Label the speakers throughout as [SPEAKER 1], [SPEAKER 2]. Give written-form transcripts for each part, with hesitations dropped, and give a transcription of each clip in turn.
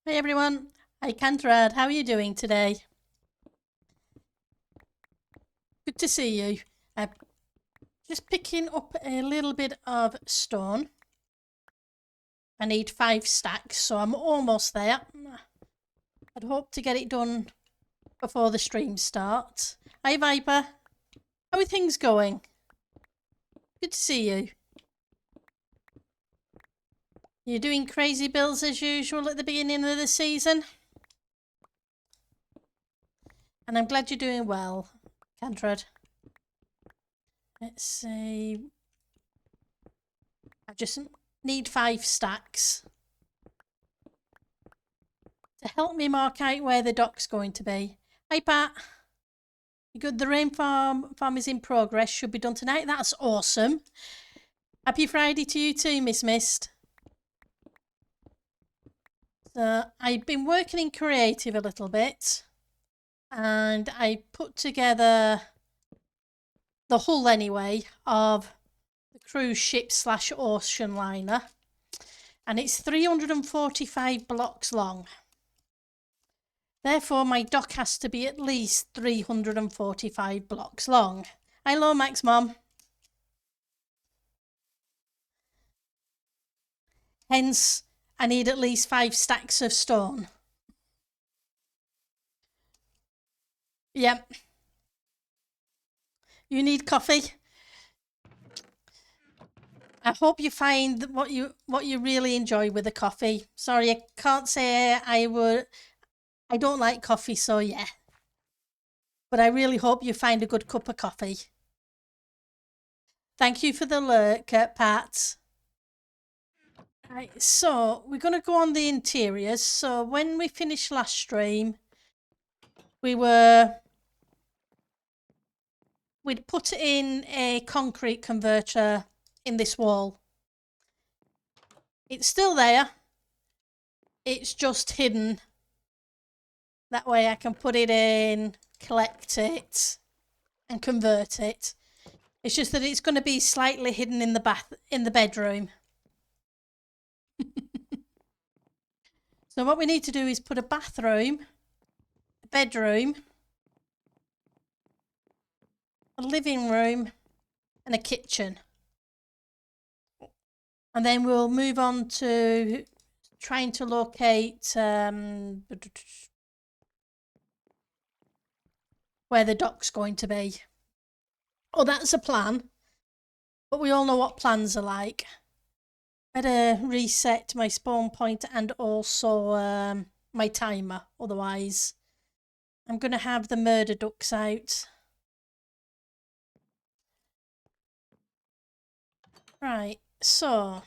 [SPEAKER 1] Hey everyone, hi Cantrad, how are you doing today? Good to see you. I'm just picking up a little bit of stone. I need 5 stacks, so I'm almost there. I'd hope to get it done before the stream starts. Hi Viper, how are things going? Good to see you. You're doing crazy builds as usual at the beginning of the season? And I'm glad you're doing well, Cantrad. Let's see. I just need 5 stacks to help me mark out where the dock's going to be. Hi Pat. You good? The rain farm is in progress. Should be done tonight. That's awesome. Happy Friday to you too, Miss Mist. So I've been working in creative a little bit, and I put together the hull anyway of the cruise ship / ocean liner, and it's 345 blocks long. Therefore, my dock has to be at least 345 blocks long. Hello, Max Mom. Hence, I need at least 5 stacks of stone. Yep. You need coffee? I hope you find what you really enjoy with the coffee. Sorry, I can't say I don't like coffee, so yeah. But I really hope you find a good cup of coffee. Thank you for the lurk, Pat. Right, so we're going to go on the interiors. So when we finished last stream, we'd put in a concrete converter in this wall. It's still there. It's just hidden. That way I can put it in, collect it, and convert it. It's just that it's going to be slightly hidden in the bedroom. So what we need to do is put a bathroom, a bedroom, a living room, and a kitchen. And then we'll move on to trying to locate where the dock's going to be. Oh, that's a plan. But we all know what plans are like. Better reset my spawn point and also my timer. Otherwise, I'm going to have the murder ducks out. Right, so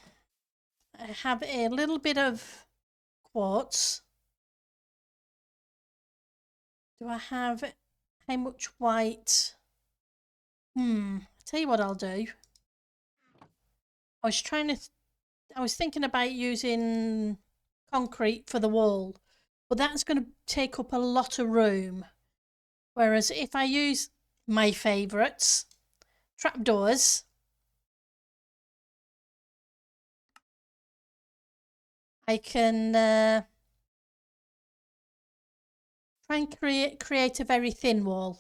[SPEAKER 1] I have a little bit of quartz. Do I have how much white? I'll tell you what I'll do. I was thinking about using concrete for the wall, but that's going to take up a lot of room. Whereas if I use my favourites, trapdoors, I can try and create a very thin wall.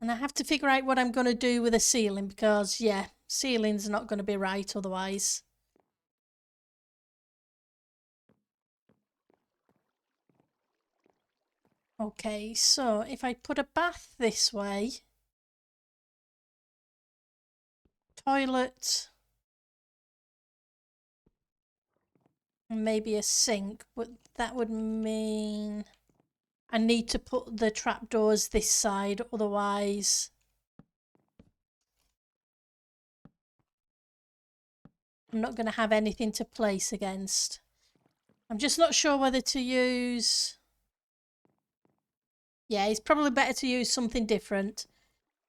[SPEAKER 1] And I have to figure out what I'm going to do with the ceiling because, yeah, ceiling's not going to be right otherwise. Okay, so if I put a bath this way, toilet, and maybe a sink, but that would mean I need to put the trapdoors this side, otherwise I'm not going to have anything to place against. I'm just not sure whether to use... Yeah, it's probably better to use something different.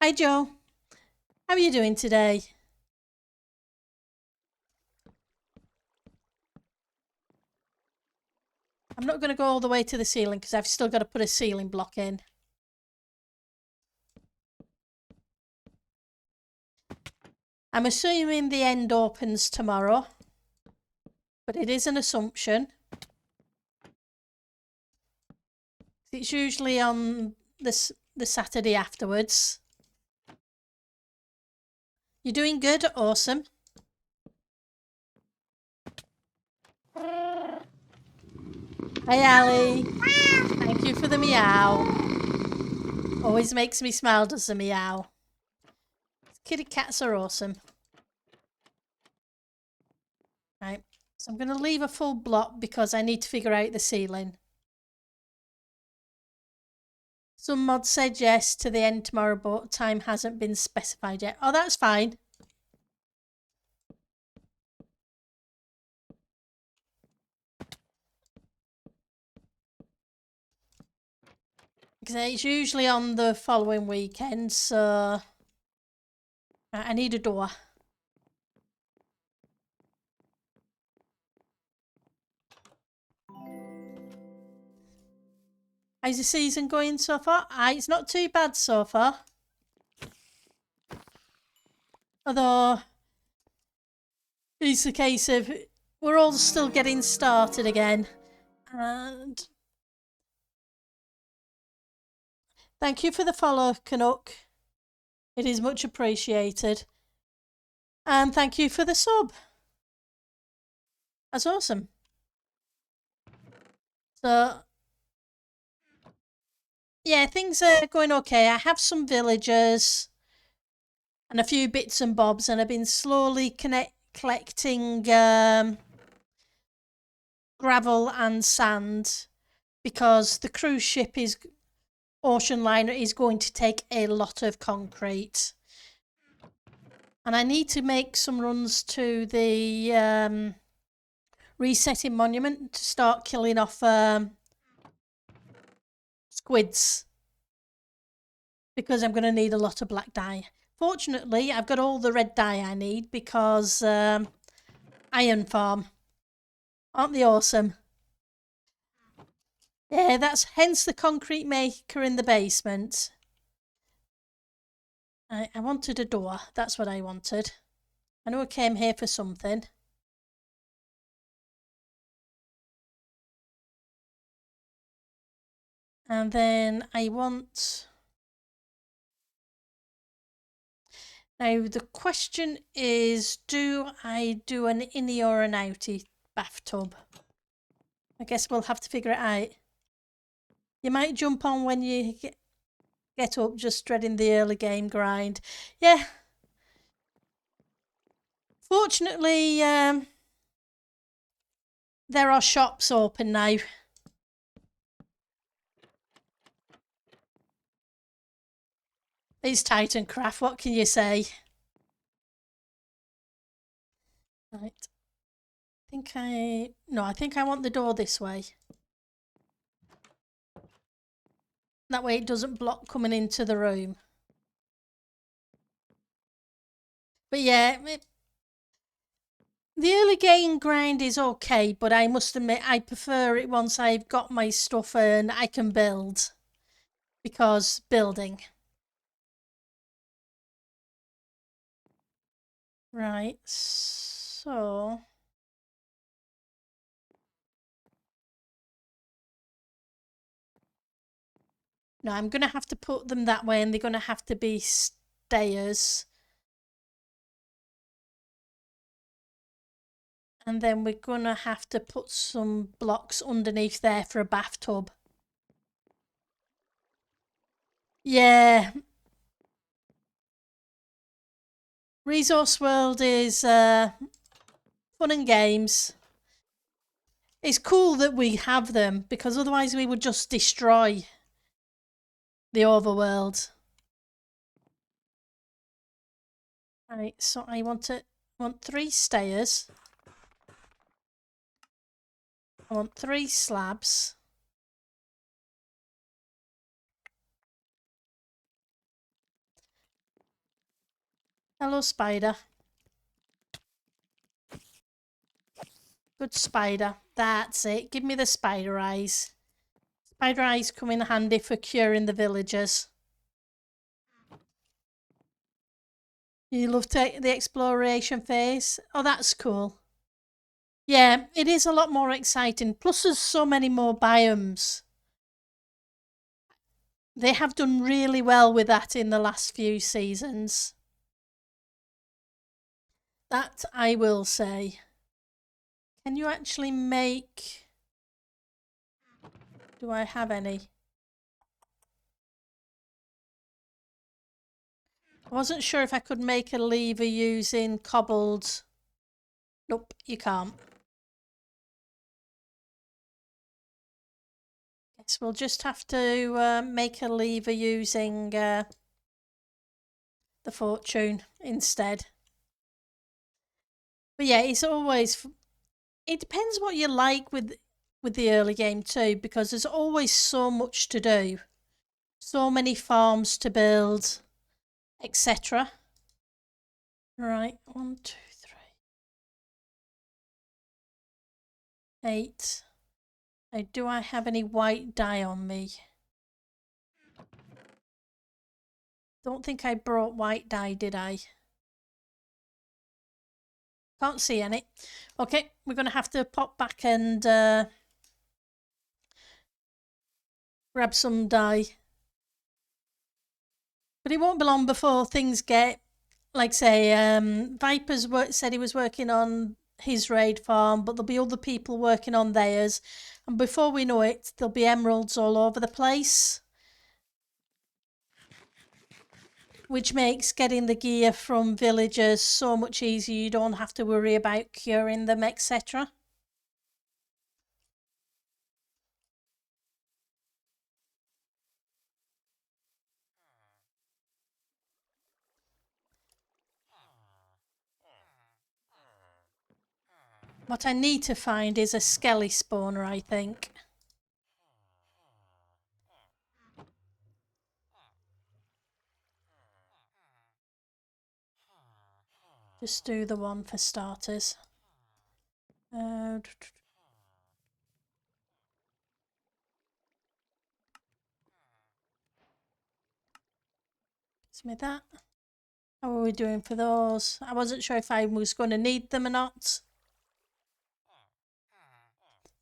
[SPEAKER 1] Hi Joe, how are you doing today? I'm not going to go all the way to the ceiling because I've still got to put a ceiling block in. I'm assuming the end opens tomorrow, but it is an assumption. It's usually on the Saturday afterwards. You're doing good, awesome. Hi Ali, thank you for the meow. Always makes me smile, does the meow. Kitty cats are awesome. Right, so I'm going to leave a full block because I need to figure out the ceiling. Some mod said yes to the end tomorrow, but time hasn't been specified yet. Oh, that's fine. Because it's usually on the following weekend, so I need a door. How's the season going so far? It's not too bad so far. Although, it's a case of we're all still getting started again. And thank you for the follow, Canuck. It is much appreciated. And thank you for the sub. That's awesome. So, yeah, things are going okay. I have some villagers and a few bits and bobs, and I've been slowly collecting gravel and sand because the cruise ship ocean liner is going to take a lot of concrete. And I need to make some runs to the resetting monument to start killing off squids because I'm going to need a lot of black dye. Fortunately, I've got all the red dye I need because iron farm. Aren't they awesome? Yeah, that's hence the concrete maker in the basement. I wanted a door. That's what I wanted. I know I came here for something. And then I want... Now, the question is, do I do an innie or an outie bathtub? I guess we'll have to figure it out. You might jump on when you get up, just dreading the early game grind. Yeah. Fortunately, there are shops open now. It's Titancraft, what can you say? Right. I think I want the door this way. That way it doesn't block coming into the room. But yeah, the early game grind is okay, but I must admit I prefer it once I've got my stuff and I can build. Because building. Right, so... No, I'm going to have to put them that way and they're going to have to be stairs. And then we're going to have to put some blocks underneath there for a bathtub. Yeah. Resource World is fun and games. It's cool that we have them because otherwise we would just destroy the overworld. Right, so I want 3 stairs. I want 3 slabs. Hello, spider. Good spider. That's it. Give me the spider eyes. Spider eyes come in handy for curing the villagers. You love the exploration phase? Oh, that's cool. Yeah, it is a lot more exciting. Plus, there's so many more biomes. They have done really well with that in the last few seasons. That I will say. Can you actually make... Do I have any? I wasn't sure if I could make a lever using cobbled... Nope, you can't. Guess we'll just have to make a lever using the fortune instead. But yeah, it's always... It depends what you like with the early game too, because there's always so much to do. So many farms to build, etc. Right, 1, 2, 3, 8. Now, do I have any white dye on me? Don't think I brought white dye, did I? Can't see any. Okay, we're going to have to pop back and grab some dye. But it won't be long before things get, like say, Viper's said he was working on his raid farm, but there'll be other people working on theirs. And before we know it, there'll be emeralds all over the place. Which makes getting the gear from villagers so much easier. You don't have to worry about curing them, etc. What I need to find is a skelly spawner, I think. Just do the one for starters. Gives me that. How are we doing for those? I wasn't sure if I was going to need them or not.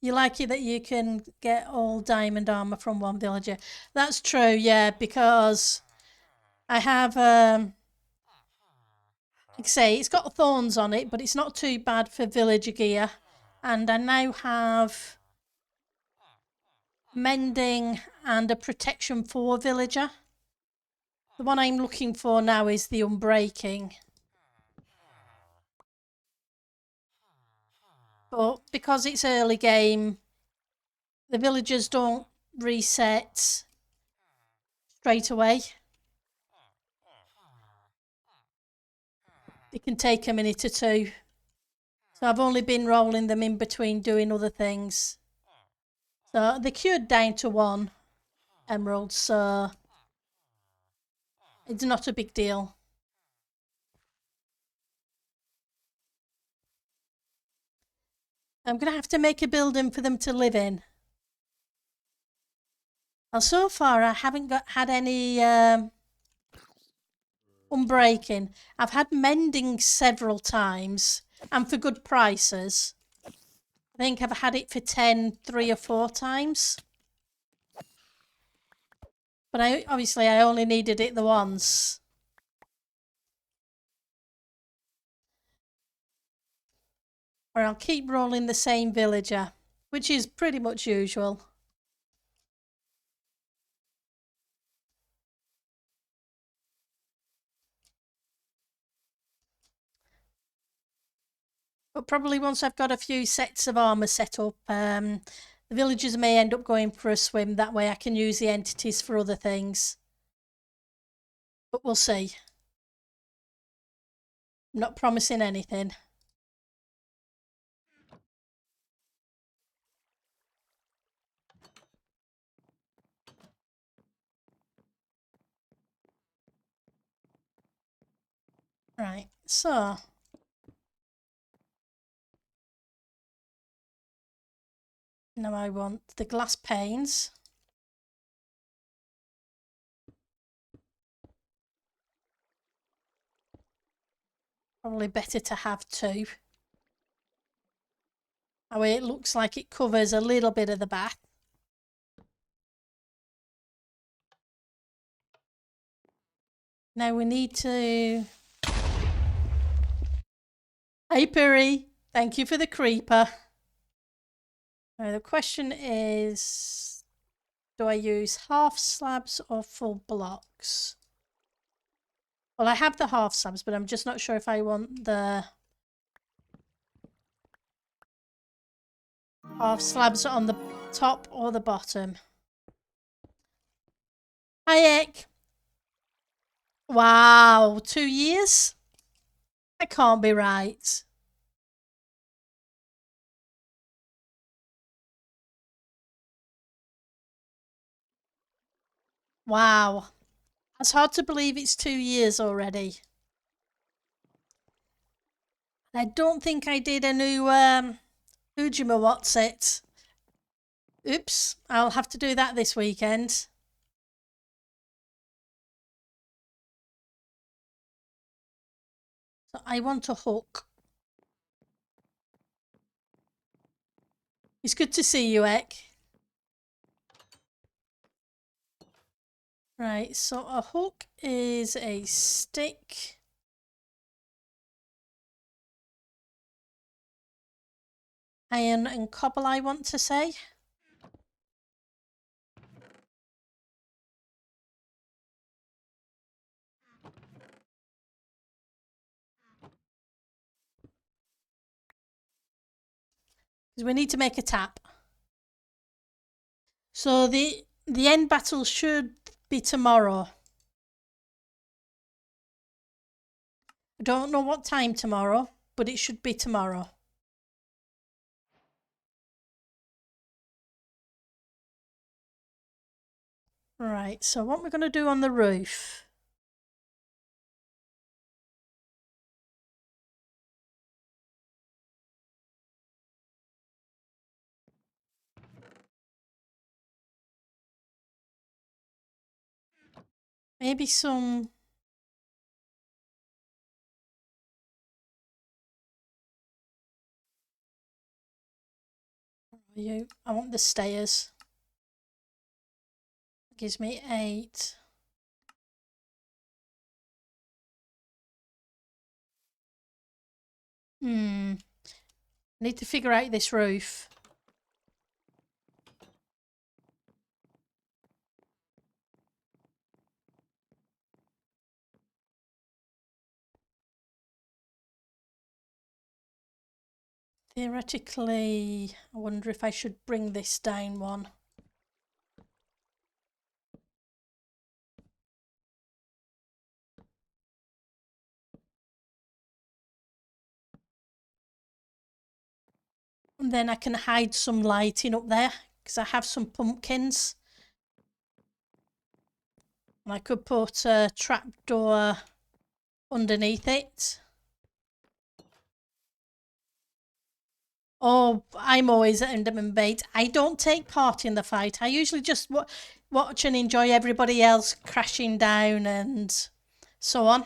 [SPEAKER 1] You like it that you can get all diamond armor from one villager. That's true, yeah, because I have, like I say, it's got thorns on it, but it's not too bad for villager gear. And I now have mending and a protection for villager. The one I'm looking for now is the unbreaking. But because it's early game, the villagers don't reset straight away. It can take a minute or two. So I've only been rolling them in between doing other things. So they cured down to 1 emerald, so it's not a big deal. I'm going to have to make a building for them to live in. Well, so far I haven't had any unbreaking. I've had mending several times and for good prices. I think I've had it for 10, 3 or 4 times. But obviously I only needed it the once. Or I'll keep rolling the same villager, which is pretty much usual. But probably once I've got a few sets of armour set up, the villagers may end up going for a swim. That way I can use the entities for other things. But we'll see. I'm not promising anything. Right, so now I want the glass panes. Probably better to have two. That way it looks like it covers a little bit of the bath. Now we need to... Hey Piri, thank you for the creeper. Now the question is, do I use half slabs or full blocks? Well, I have the half slabs, but I'm just not sure if I want the half slabs on the top or the bottom. Hi, Ek. Wow, 2 years? That can't be right. Wow. It's hard to believe it's 2 years already. I don't think I did a new Ujima What's It. Oops, I'll have to do that this weekend. So I want a hook. It's good to see you, Ek. Right, so a hook is a stick. Iron and cobble, I want to say. Because we need to make a tap. So the end battle should be tomorrow. I don't know what time tomorrow, but it should be tomorrow. Right, so what we're going to do on the roof. Maybe some... I want the stairs. Gives me 8. Need to figure out this roof. Theoretically, I wonder if I should bring this down one. And then I can hide some lighting up there because I have some pumpkins. And I could put a trapdoor underneath it. Oh, I'm always at Enderman bait. I don't take part in the fight. I usually just watch and enjoy everybody else crashing down and so on.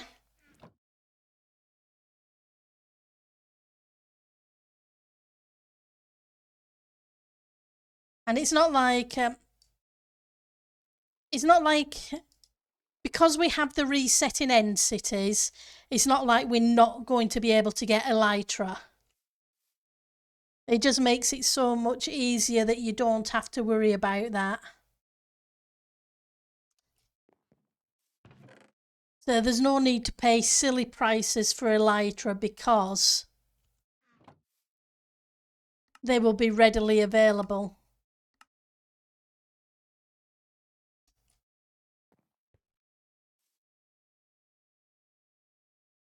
[SPEAKER 1] And it's not like because we have the resetting end cities, it's not like we're not going to be able to get Elytra. It just makes it so much easier that you don't have to worry about that. So there's no need to pay silly prices for Elytra because they will be readily available.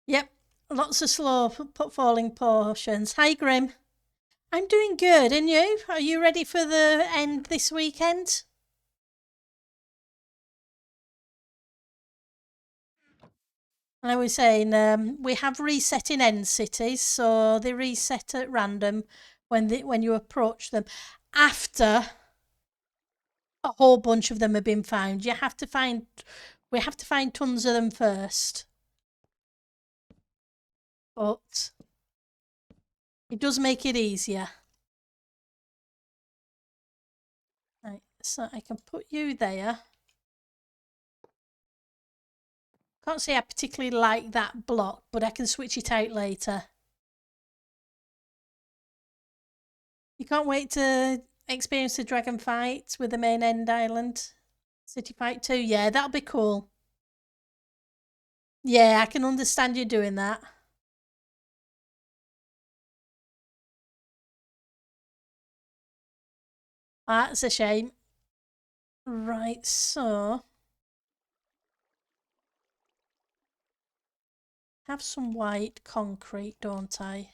[SPEAKER 1] Yep, lots of slow falling potions. Hi Grim. I'm doing good, and you? Are you ready for the end this weekend? I was saying we have resetting end cities, so they reset at random when you approach them. After a whole bunch of them have been found, we have to find tons of them first. but it does make it easier. Right, so I can put you there. Can't say I particularly like that block, but I can switch it out later. You can't wait to experience the dragon fight with the main end island. City fight 2, yeah, that'll be cool. Yeah, I can understand you doing that. That's a shame. Right, so have some white concrete, don't I?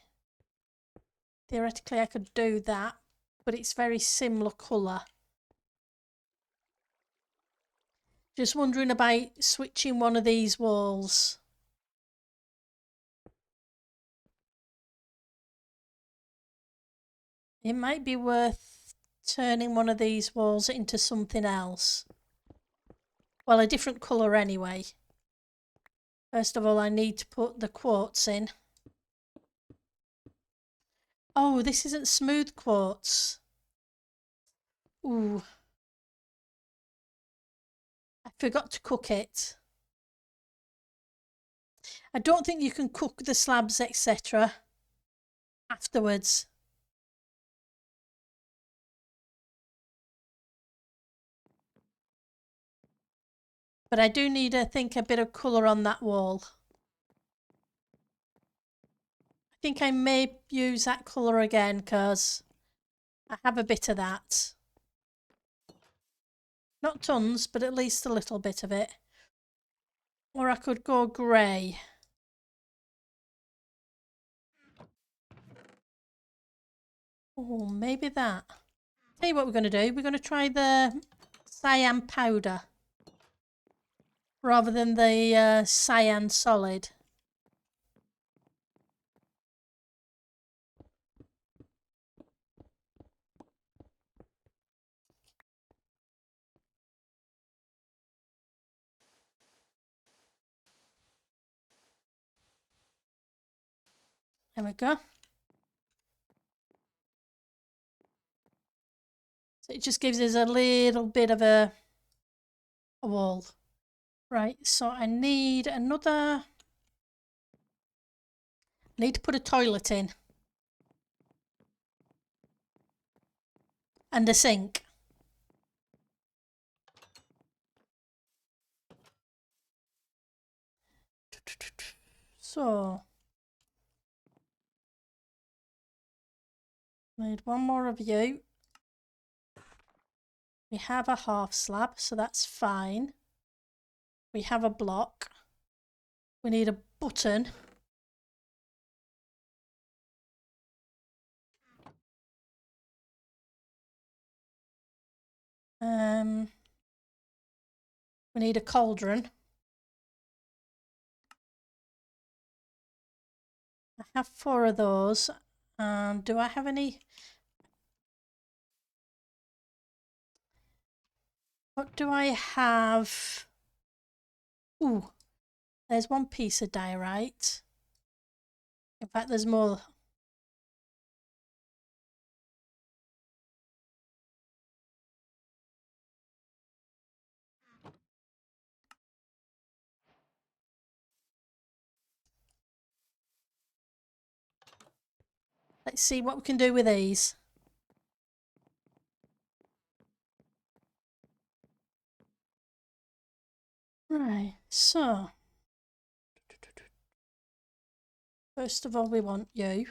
[SPEAKER 1] Theoretically, I could do that, but it's very similar colour. Just wondering about switching one of these walls. It might be worth turning one of these walls into something else. Well, a different colour anyway. First of all, I need to put the quartz in. Oh, this isn't smooth quartz. Ooh. I forgot to cook it. I don't think you can cook the slabs, etc. afterwards. But I do need, I think, a bit of colour on that wall. I think I may use that colour again because I have a bit of that. Not tons, but at least a little bit of it. Or I could go grey. Oh, maybe that. Tell you what we're going to do. We're going to try the cyan powder rather than the cyan solid. There we go. So it just gives us a little bit of a wall. Right, so I need another... I need to put a toilet in. And a sink. So... need one more of you. We have a half slab, so that's fine. We have a block. We need a button. We need a cauldron. I have 4 of those. Do I have any? What do I have? Ooh, there's one piece of diorite. In fact, there's more. Let's see what we can do with these. Right, so first of all, we want you.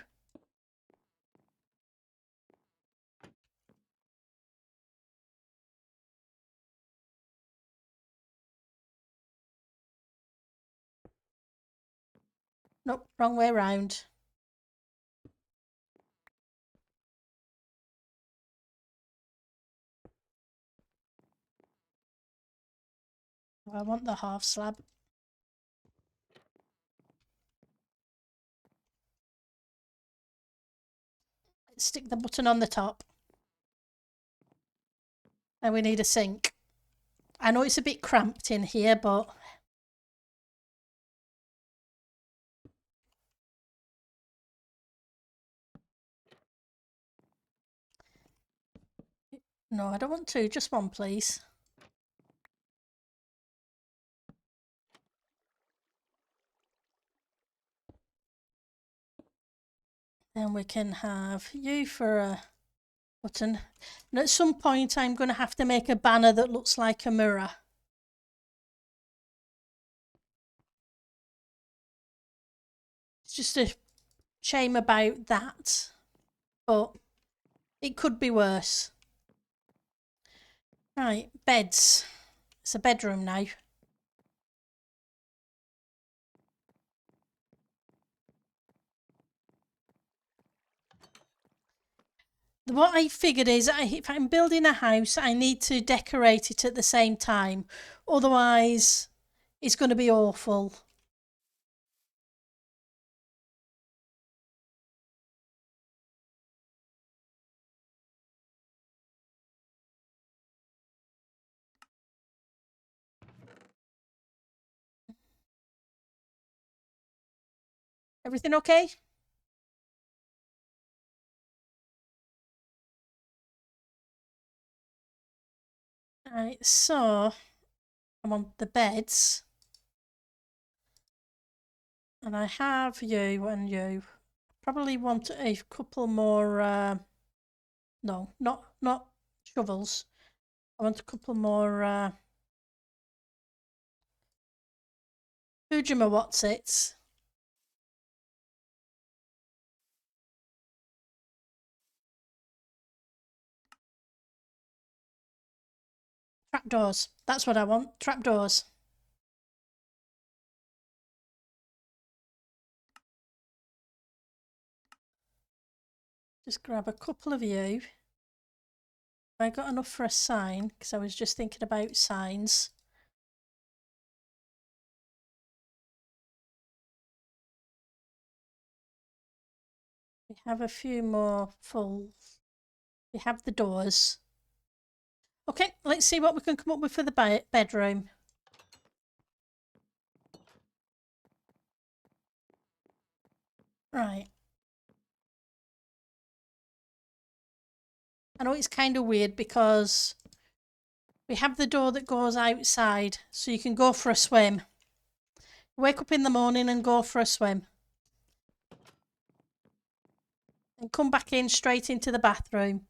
[SPEAKER 1] Nope, wrong way round. I want the half slab. Let's stick the button on the top. And we need a sink. I know it's a bit cramped in here, but No, I don't want two, just one, please. Then we can have you for a button. And at some point, I'm going to have to make a banner that looks like a mirror. It's just a shame about that, but it could be worse. Right, beds. It's a bedroom now. What I figured is if I'm building a house, I need to decorate it at the same time. Otherwise, it's going to be awful. Everything okay? Right, so I'm on the beds. And I have you and you. Probably want a couple more, no, not shovels. I want a couple more, Fujima what's it? Trapdoors. That's what I want, trapdoors. Just grab a couple of you. I got enough for a sign, because I was just thinking about signs. We have a few more full. We have the doors. Okay, let's see what we can come up with for the bedroom. Right. I know it's kind of weird because we have the door that goes outside, so you can go for a swim. Wake up in the morning and go for a swim. And come back in straight into the bathroom.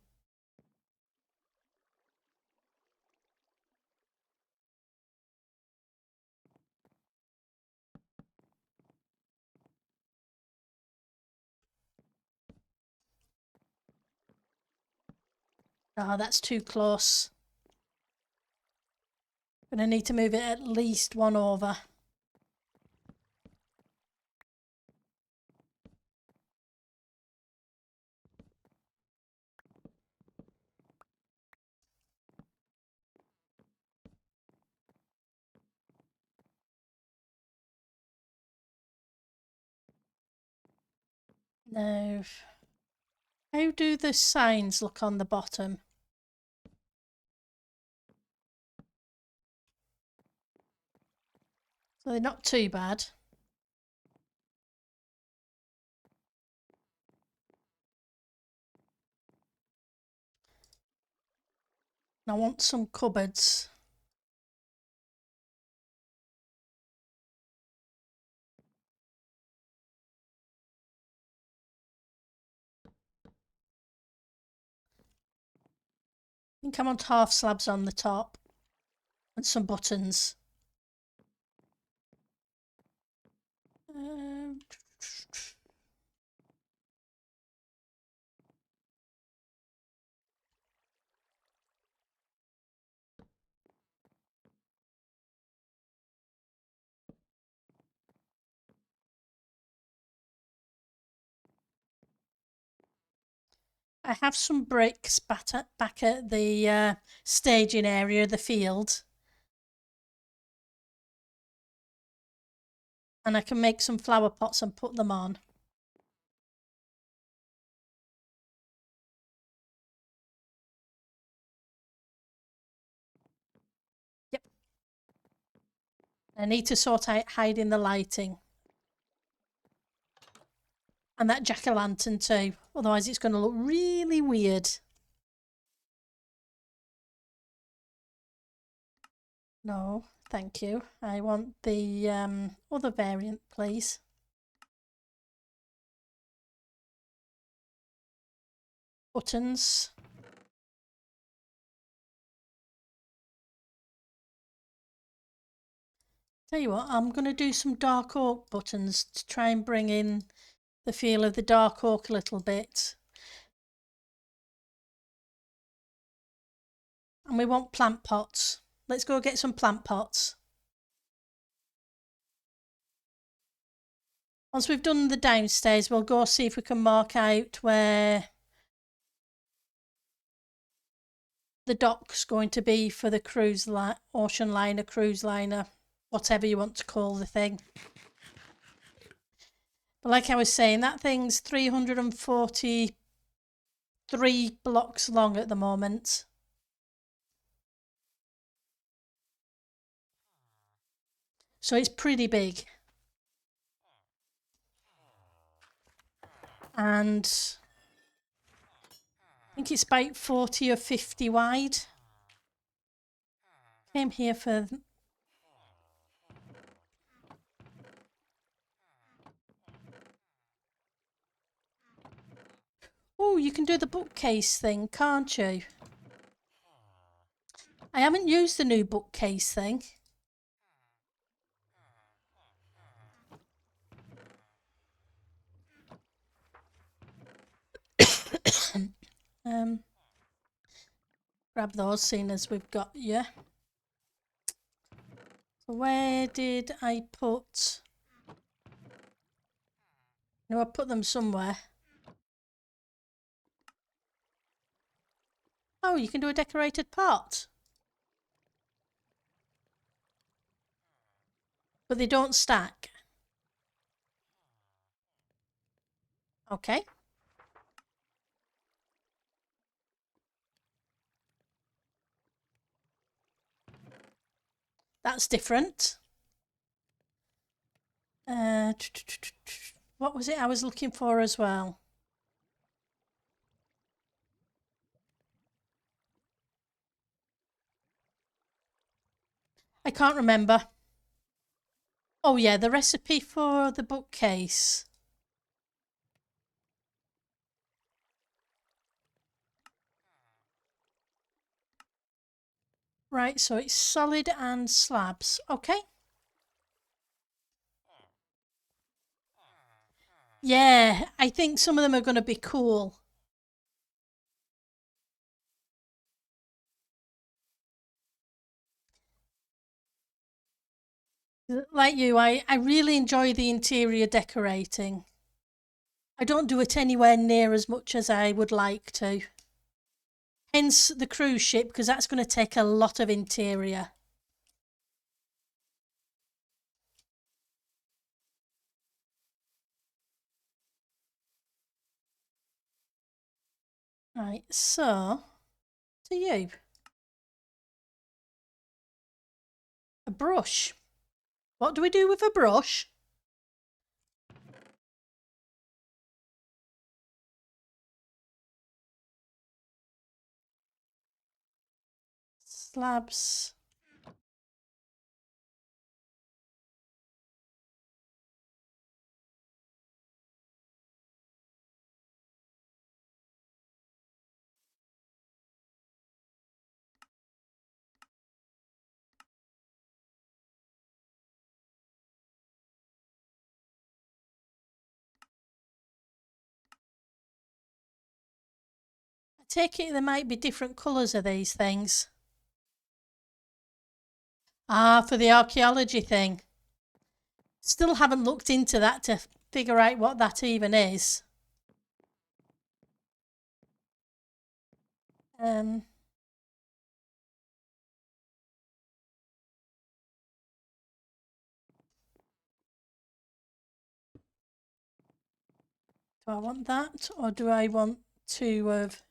[SPEAKER 1] Oh, that's too close. Gonna need to move it at least one over. Now, how do the signs look on the bottom? So they're not too bad. I want some cupboards. I think I want half slabs on the top and some buttons. Um, I have some bricks back at the staging area of the field. And I can make some flower pots and put them on. Yep. I need to sort out hiding the lighting. And that jack-o'-lantern too. Otherwise it's going to look really weird. No, thank you. I want the other variant, please. Buttons. Tell you what, I'm going to do some dark oak buttons to try and bring in the feel of the dark oak a little bit. And we want plant pots. Let's go get some plant pots. Once we've done the downstairs, we'll go see if we can mark out where the dock's going to be for the ocean liner, cruise liner, whatever you want to call the thing. But like I was saying, that thing's 343 blocks long at the moment. So it's pretty big. And I think it's about 40 or 50 wide. Came here for... Oh, you can do the bookcase thing, can't you? I haven't used the new bookcase thing. Grab those, seeing as we've got you. So where did I put... No, I put them somewhere. Oh, you can do a decorated pot. But they don't stack. Okay. That's different. What was it I was looking for as well? I can't remember. Oh yeah, the recipe for the bookcase. Right, so it's solid and slabs. Okay. Yeah, I think some of them are going to be cool. Like you, I really enjoy the interior decorating. I don't do it anywhere near as much as I would like to. Hence the cruise ship, because that's going to take a lot of interior. Right, so to you. A brush. What do we do with a brush? Slabs. I take it there might be different colours of these things. Ah, for the archaeology thing. Still haven't looked into that to figure out what that even is. Do I want that, or do I want two of...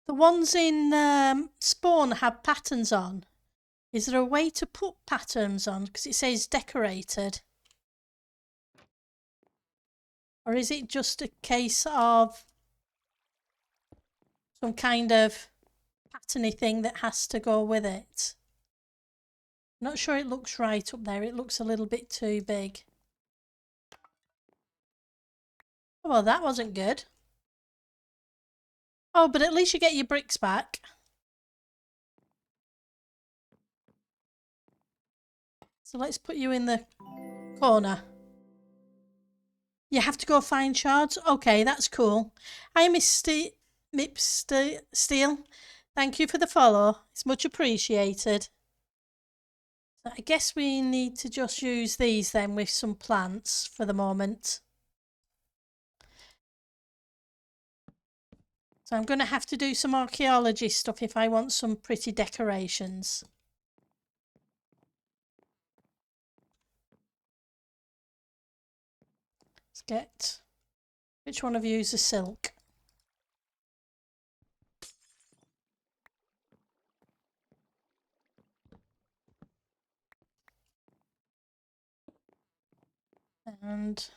[SPEAKER 1] The ones in Spawn have patterns on. Is there a way to put patterns on? Because it says decorated. Or is it just a case of some kind of patterny thing that has to go with it. Not sure it looks right up there. It looks a little bit too big. Oh, well, that wasn't good. Oh, but at least you get your bricks back. So let's put you in the corner. You have to go find shards? Okay, that's cool. Hi, Miss Steel. Thank you for the follow. It's much appreciated. So I guess we need to just use these then with some plants for the moment. So I'm going to have to do some archaeology stuff if I want some pretty decorations. Let's get... Which one of you is a silk? And...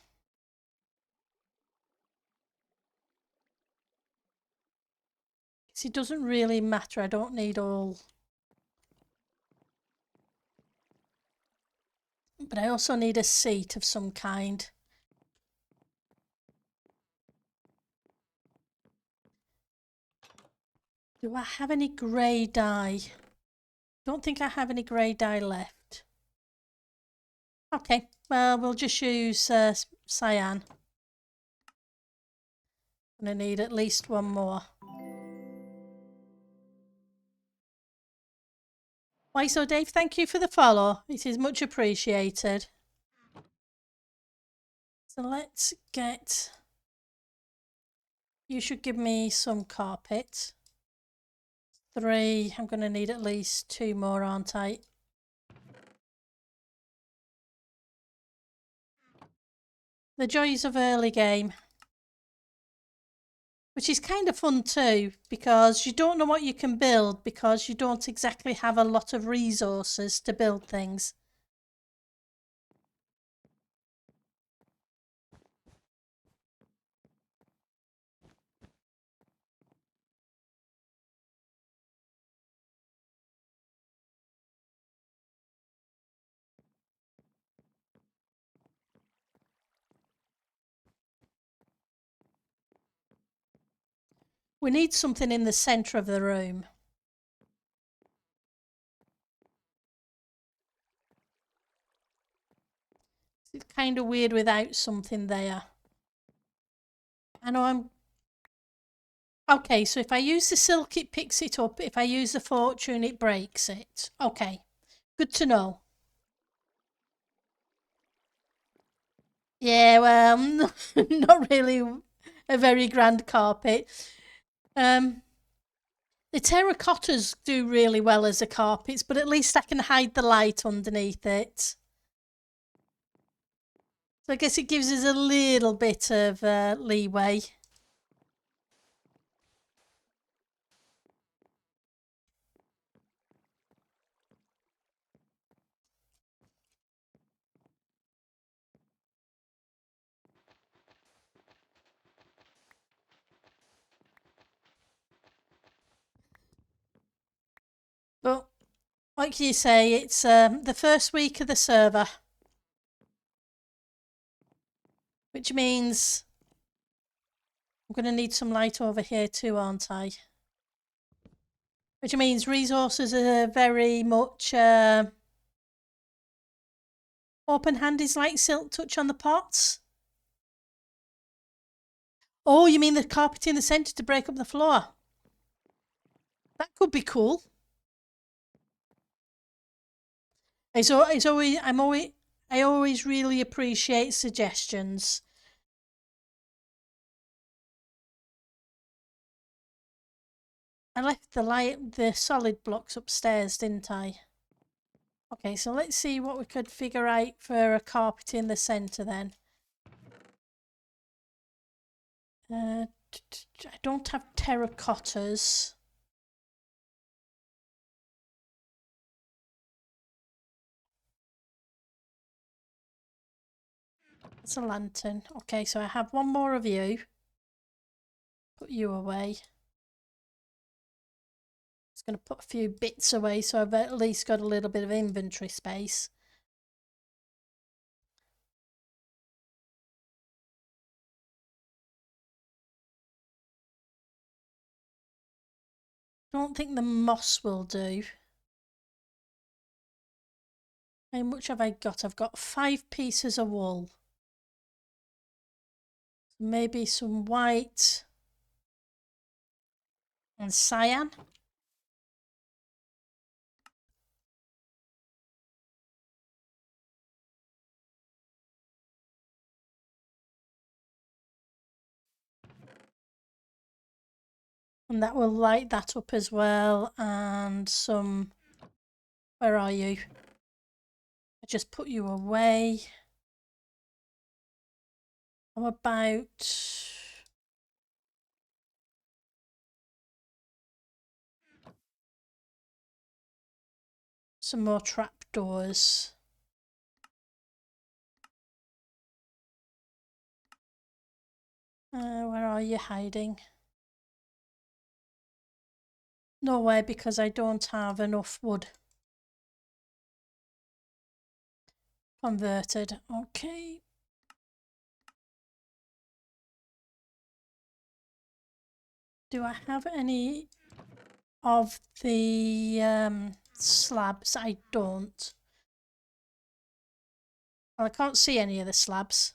[SPEAKER 1] it doesn't really matter. I don't need all... But I also need a seat of some kind. Do I have any grey dye? Don't think I have any grey dye left. Okay, well, we'll just use cyan. I'm going to need at least one more. Why so, Dave? Thank you for the follow. It is much appreciated. So let's get... You should give me some carpet. 3. I'm going to need at least 2 more, aren't I? The joys of early game. Which is kind of fun too, because you don't know what you can build because you don't exactly have a lot of resources to build things. We need something in the centre of the room. It's kind of weird without something there. I know I'm... Okay, so if I use the silk, it picks it up. If I use the fortune, it breaks it. Okay, good to know. Yeah, well, not really a very grand carpet. The terracottas do really well as a carpets, but at least I can hide the light underneath it. So I guess it gives us a little bit of leeway. But like you say, it's the first week of the server, which means I'm going to need some light over here too, aren't I? Which means resources are very much open hand is like silk touch on the pots. Oh, you mean the carpet in the centre to break up the floor? That could be cool. I always really appreciate suggestions. I left the solid blocks upstairs, didn't I? Okay, so let's see what we could figure out for a carpet in the centre then. I don't have terracottas. It's a lantern. Okay, so I have one more of you. Put you away. going to put a few bits away so I've at least got a little bit of inventory space. Don't think the moss will do. How much have I got? I've got 5 pieces of wool. Maybe some white and cyan. And that will light that up as well. And some, where are you? I just put you away. How about some more trapdoors? Where are you hiding? Nowhere, because I don't have enough wood. Converted. Okay. Do I have any of the slabs? I don't. Well, I can't see any of the slabs.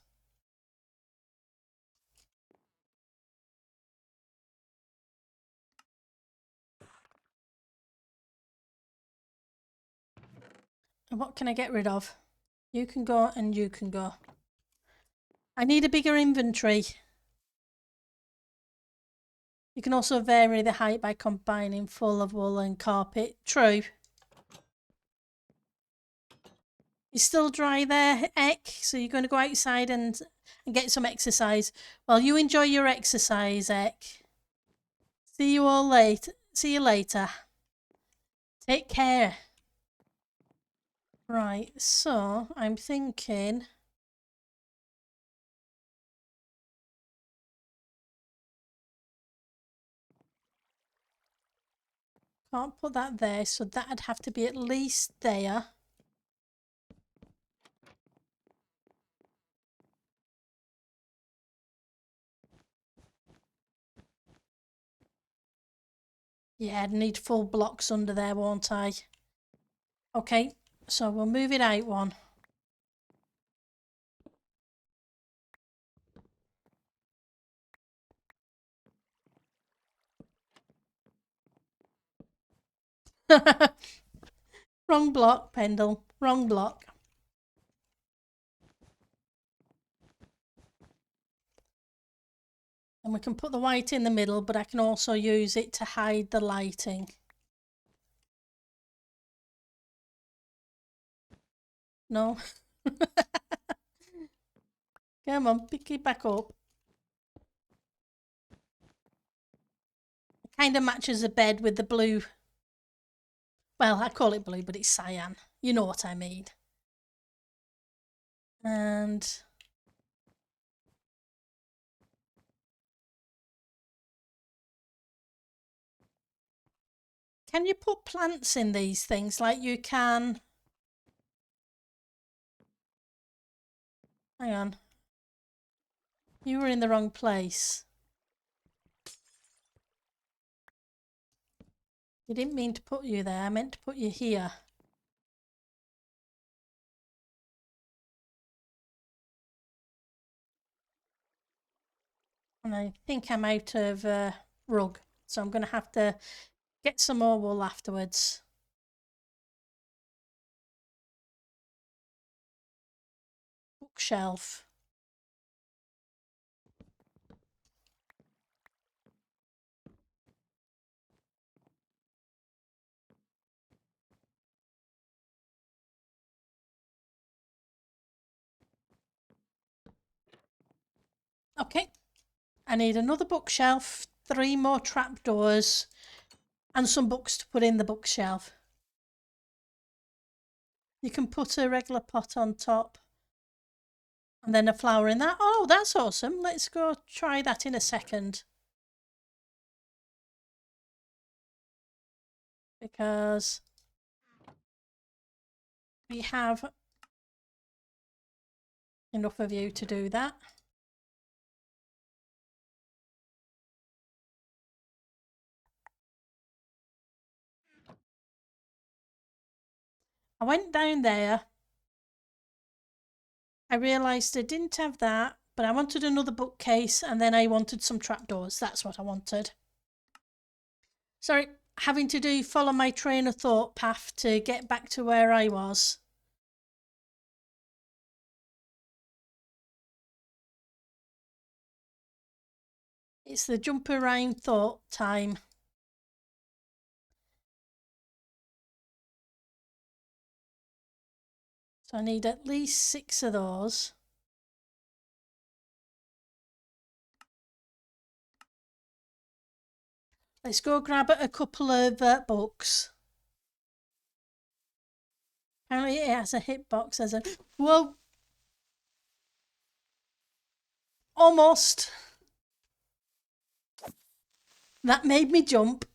[SPEAKER 1] And what can I get rid of? You can go and you can go. I need a bigger inventory. You can also vary the height by combining full of wool and carpet. True. You're still dry there, Eck? So you're going to go outside and get some exercise. Well, you enjoy your exercise, Eck. See you all later. See you later. Take care. Right, so I'm thinking... Can't put that there, so that'd have to be at least there. Yeah, I'd need full blocks under there, won't I? Okay, so we'll move it out one. Wrong block, Pendle. Wrong block. And we can put the white in the middle, but I can also use it to hide the lighting. No. Come on, pick it back up. It kind of matches the bed with the blue. Well, I call it blue, but it's cyan. You know what I mean. And can you put plants in these things like you can? Hang on. You were in the wrong place. You didn't mean to put you there. I meant to put you here. And I think I'm out of rug. So I'm going to have to get some more wool afterwards. Bookshelf. Okay. I need another bookshelf, 3 more trapdoors, and some books to put in the bookshelf. You can put a regular pot on top and then a flower in that. Oh, that's awesome. Let's go try that in a second. because we have enough of you to do that. I went down there. I realised I didn't have that, but I wanted another bookcase and then I wanted some trapdoors. That's what I wanted. Sorry, having to follow my train of thought path to get back to where I was. It's the jump around thought time. So I need at least 6 of those. Let's go grab a couple of books. Apparently it has a hitbox as a... Whoa! Almost. That made me jump.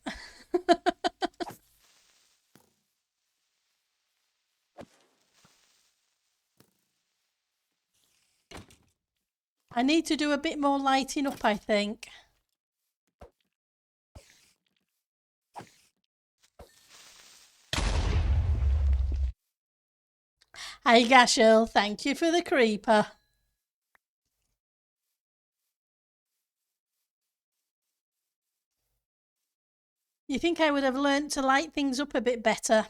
[SPEAKER 1] I need to do a bit more lighting up, I think. Hi Gashel, thank you for the creeper. You think I would have learnt to light things up a bit better?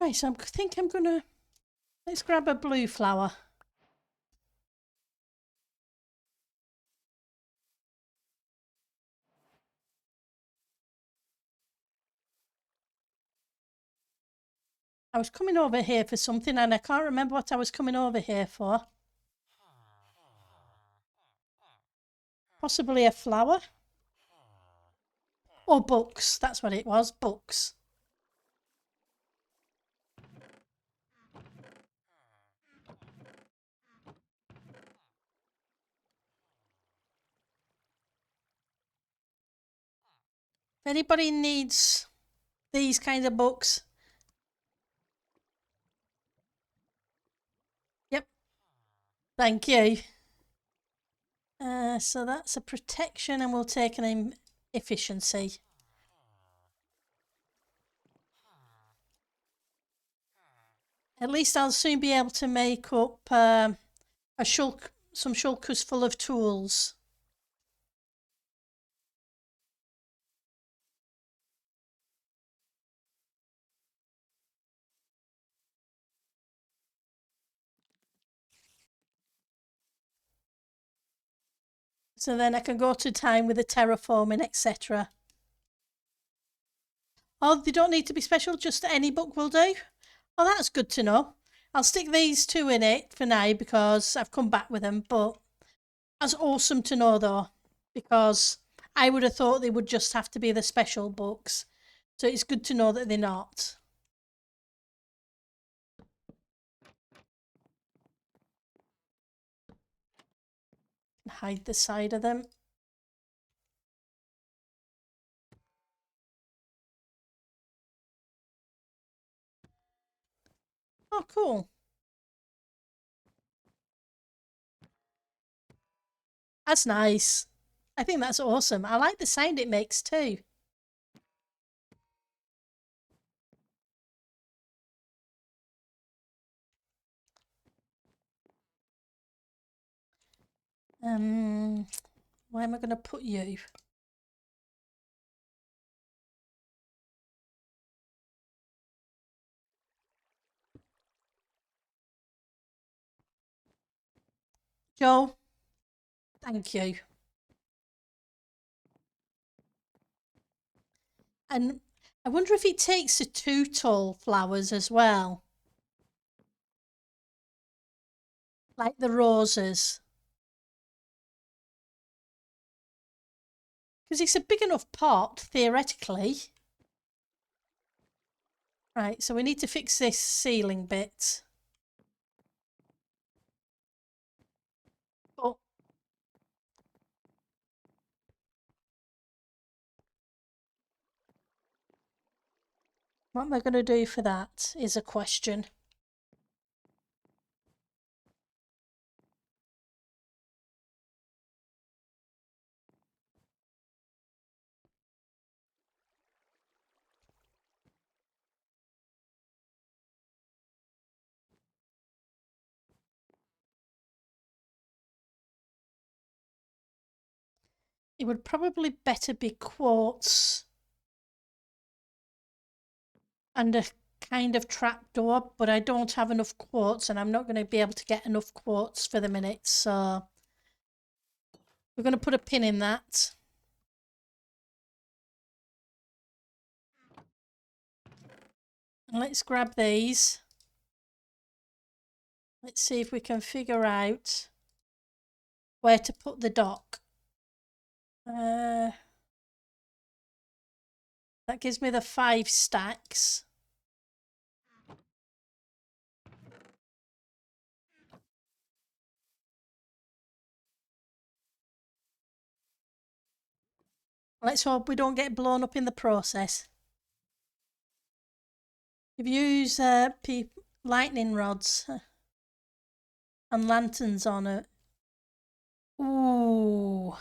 [SPEAKER 1] Right, so I think I'm gonna... Let's grab a blue flower. I was coming over here for something and I can't remember what I was coming over here for. Possibly a flower? Or books, that's what it was, books. If anybody needs these kind of books... Yep. Thank you. So that's a protection and we'll take an efficiency. At least I'll soon be able to make up some shulkers full of tools. So then I can go to time with the terraforming, etc. Oh, they don't need to be special, just any book will do? Oh, that's good to know. I'll stick these 2 in it for now because I've come back with them, but that's awesome to know though, because I would have thought they would just have to be the special books. So it's good to know that they're not. Hide the side of them. Oh, cool. That's nice. I think that's awesome. I like the sound it makes too. Where am I going to put you? Joe, thank you. And I wonder if it takes the 2 tall flowers as well. Like the roses. Because it's a big enough pot, theoretically. Right, so we need to fix this ceiling bit. But What am I going to do for that is a question. It would probably better be quartz and a kind of trapdoor, but I don't have enough quartz and I'm not going to be able to get enough quartz for the minute, so we're going to put a pin in that. And let's grab these. Let's see if we can figure out where to put the dock. That gives me the 5 stacks. Let's hope we don't get blown up in the process. If you use lightning rods and lanterns on it. Ooh.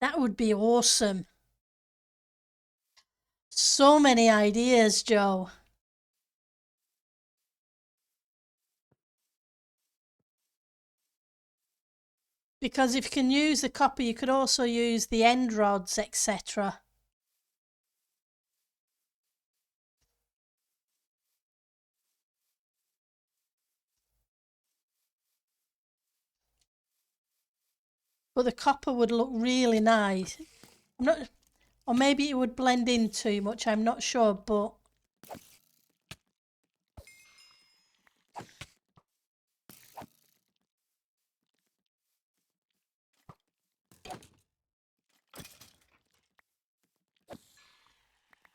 [SPEAKER 1] That would be awesome. So many ideas, Joe. Because if you can use the copper, you could also use the end rods, etc. But the copper would look really nice. I'm not, or maybe it would blend in too much, I'm not sure, but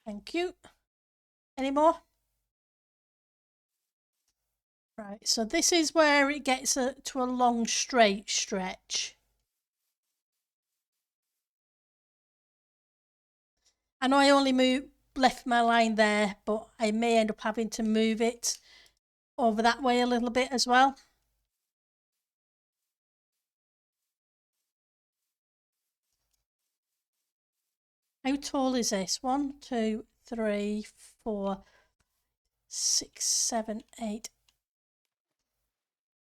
[SPEAKER 1] thank you. Any more? Right, so this is where it gets to a long straight stretch. I know I only left my line there, but I may end up having to move it over that way a little bit as well. How tall is this? 1, 2, 3, 4, 6, 7, 8.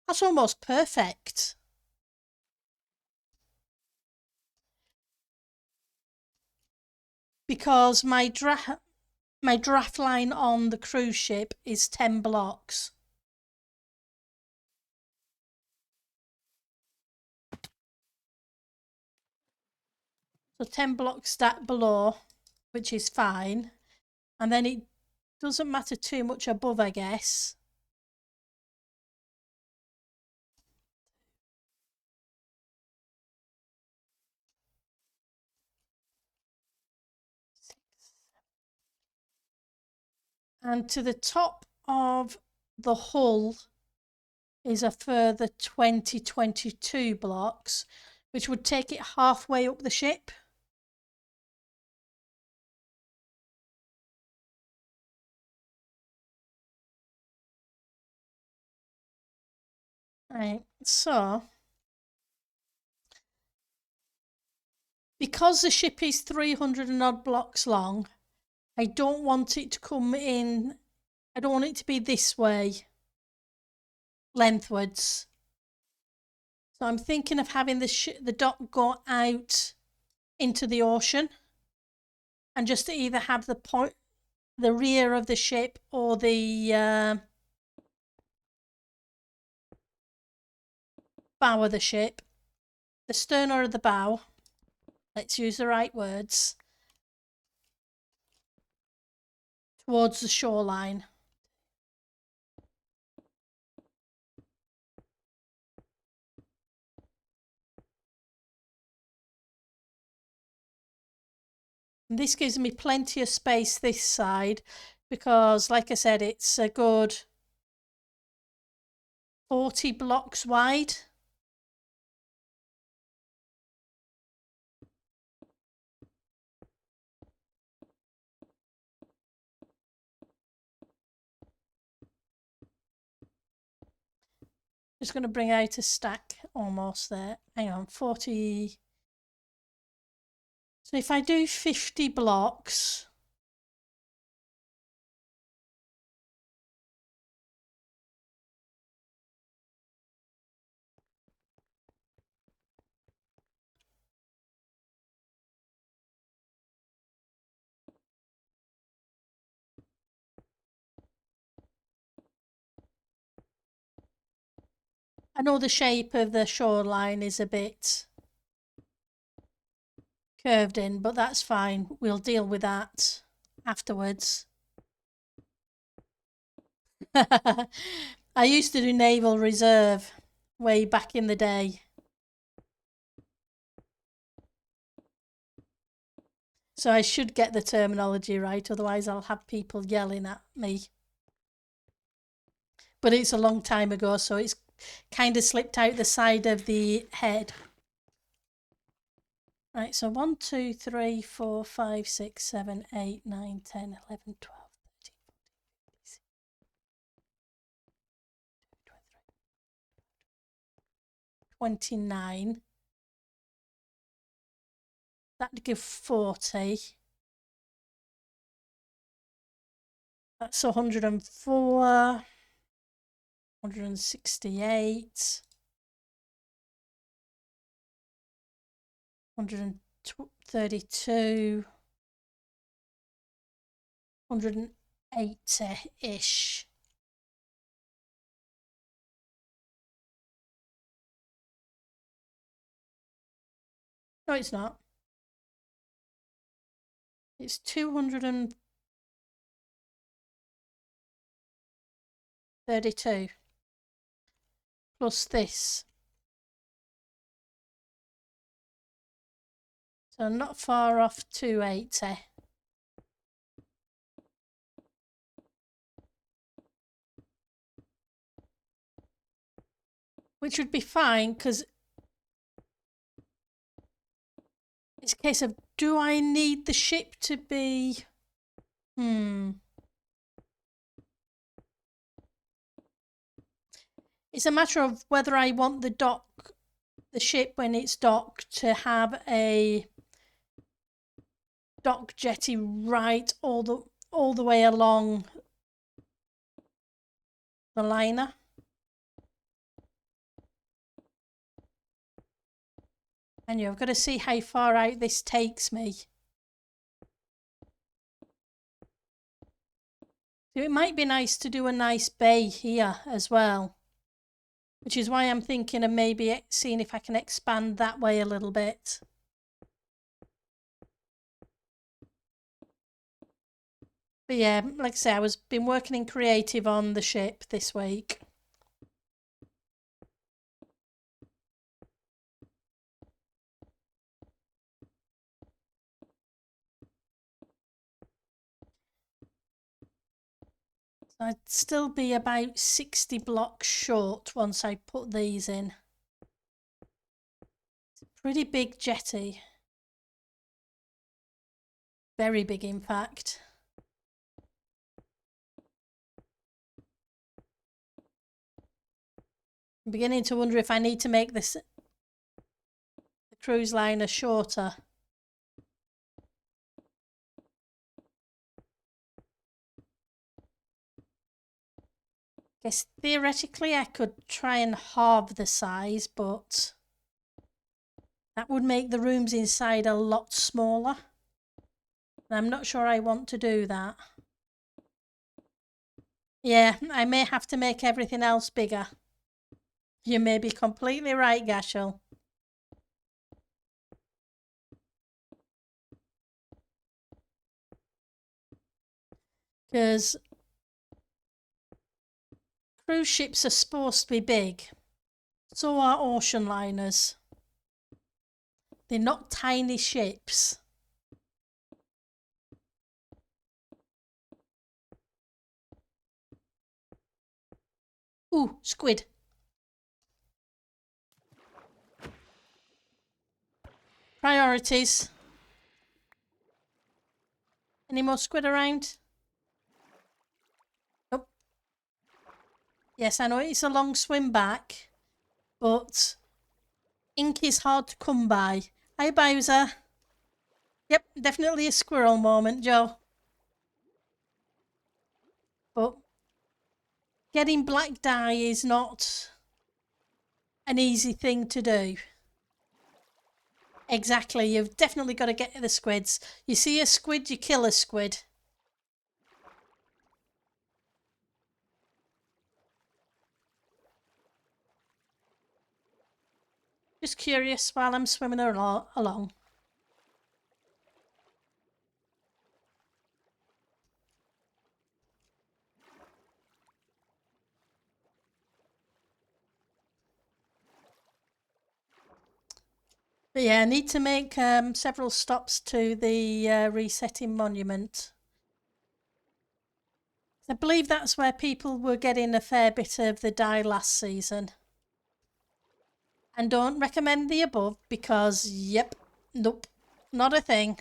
[SPEAKER 1] That's almost perfect. Because my draft line on the cruise ship is 10 blocks. So 10 blocks stacked below, which is fine. And then it doesn't matter too much above, I guess. And to the top of the hull is a further 22 blocks, which would take it halfway up the ship. Right, so because the ship is 300 and odd blocks long, I don't want it to come in, I don't want it to be this way, lengthwards. So I'm thinking of having the dock go out into the ocean and just to either have the rear of the ship or the bow of the ship, the stern or the bow, let's use the right words, towards the shoreline. And this gives me plenty of space this side because, like I said, it's a good 40 blocks wide. Just going to bring out a stack almost there. Hang on, 40. So if I do 50 blocks, I know the shape of the shoreline is a bit curved in, but that's fine. We'll deal with that afterwards. I used to do Naval Reserve way back in the day. So I should get the terminology right, otherwise I'll have people yelling at me. But it's a long time ago, so it's kind of slipped out the side of the head. Right, so 1, 2, 3, 4, 5, 6, 7, 8, 9, 10, 11, 12, 13, 14, 15, 29. That'd give 40. That's 104. 168. 132. 180-ish. No, it's not. It's 232 plus this. So not far off 280. Which would be fine because it's a case of, do I need the ship to be... It's a matter of whether I want the ship when it's docked to have a dock jetty right all the way along the liner. And I've got to see how far out this takes me. So it might be nice to do a nice bay here as well, which is why I'm thinking of maybe seeing if I can expand that way a little bit. But yeah, like I say, been working in creative on the ship this week. So I'd still be about 60 blocks short once I put these in. It's a pretty big jetty. Very big, in fact. I'm beginning to wonder if I need to make the cruise liner shorter. Guess theoretically I could try and halve the size, but that would make the rooms inside a lot smaller. And I'm not sure I want to do that. Yeah, I may have to make everything else bigger. You may be completely right, Gashel. Because cruise ships are supposed to be big. So are ocean liners. They're not tiny ships. Ooh, squid. Priorities. Any more squid around? Nope. Yes, I know it's a long swim back. but ink is hard to come by. Hi, Bowser. Yep, definitely a squirrel moment, Joe. But getting black dye is not an easy thing to do. Exactly, you've definitely got to get the squids. You see a squid, you kill a squid. Just curious while I'm swimming along. But yeah, I need to make several stops to the resetting monument. I believe that's where people were getting a fair bit of the dye last season. And don't recommend the above because, yep, nope, not a thing.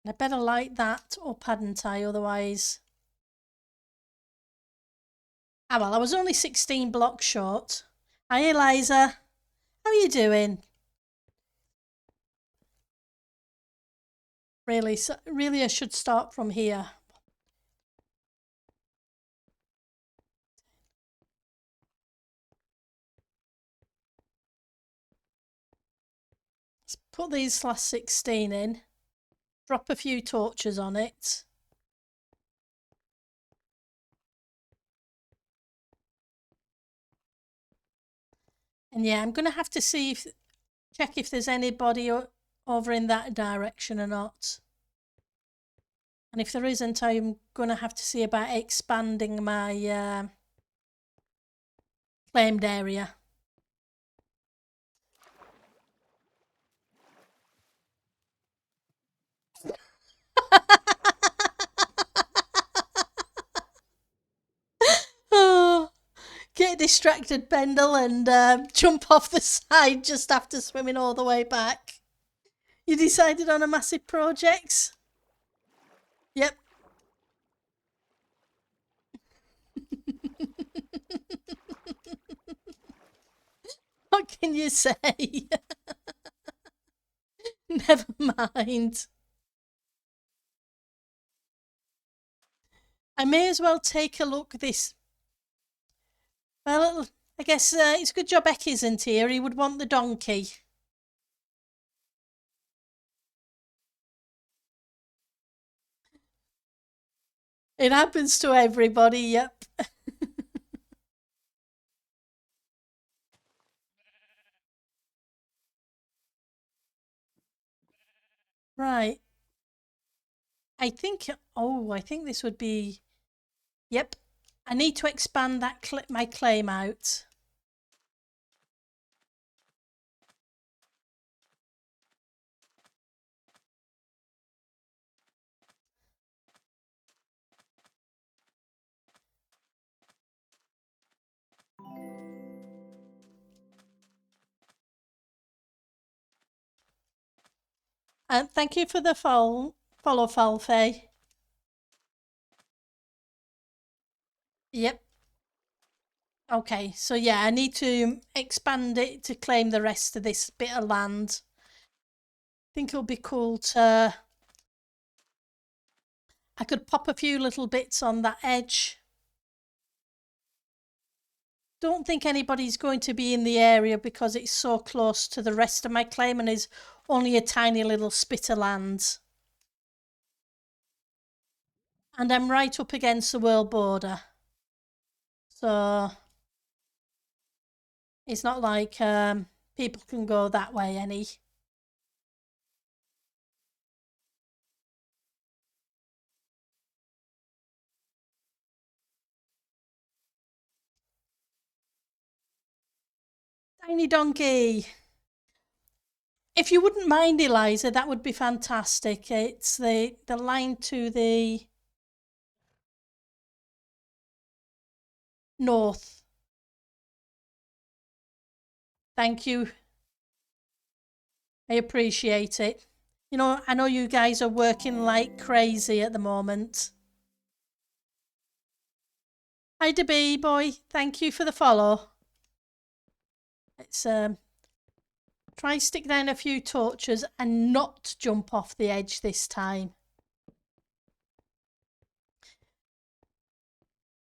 [SPEAKER 1] I better light that up, hadn't I? Otherwise. Ah, well, I was only 16 blocks short. Hi, Eliza. How are you doing? Really, really, I should start from here. Let's put these last 16 in. Drop a few torches on it. And yeah, I'm going to have to check if there's anybody over in that direction or not. And if there isn't, I'm going to have to see about expanding my claimed area. Oh, get distracted, Pendle, and jump off the side just after swimming all the way back. You decided on a massive project? Yep. What can you say? Never mind. I may as well take a look this. Well, I guess it's a good job Eck isn't here. He would want the donkey. It happens to everybody, yep. Right. I think, I think this would be, yep. I need to expand that my claim out. And thank you for the follow, Falfey. Yep. Okay, so yeah, I need to expand it to claim the rest of this bit of land. I think it'll be cool to. I could pop a few little bits on that edge. Don't think anybody's going to be in the area because it's so close to the rest of my claim and is only a tiny little spit of land. And I'm right up against the world border. So it's not like people can go that way any. Tiny donkey. If you wouldn't mind, Eliza, that would be fantastic. It's the line to the north. Thank you. I appreciate it. You know, I know you guys are working like crazy at the moment. Hi, DeBee boy. Thank you for the follow. Let's try stick down a few torches and not jump off the edge this time.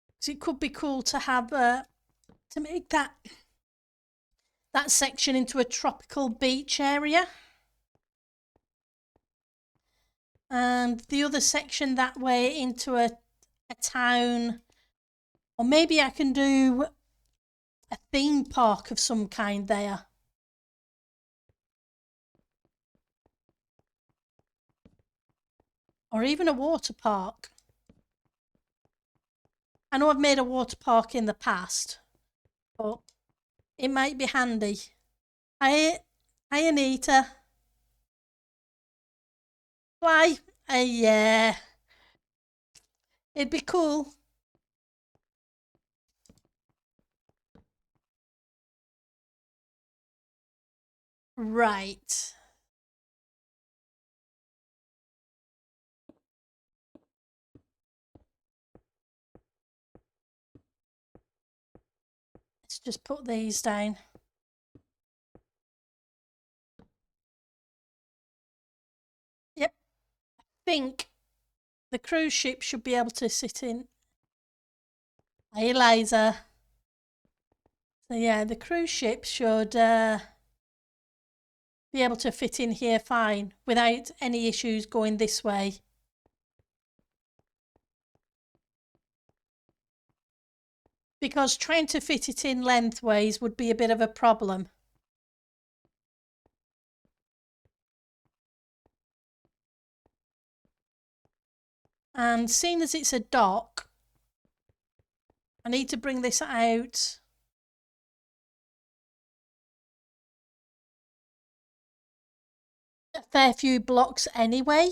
[SPEAKER 1] Because it could be cool to have to make that section into a tropical beach area. And the other section that way into a town. Or maybe I can do a theme park of some kind there. Or even a water park. I know I've made a water park in the past, but it might be handy. Hi Anita. Why? Yeah. It'd be cool. Right. Let's just put these down. Yep. I think the cruise ship should be able to sit in. Hi, Eliza. So yeah, the cruise ship should be able to fit in here fine without any issues going this way. Because trying to fit it in lengthways would be a bit of a problem. And seeing as it's a dock, I need to bring this out a fair few blocks anyway.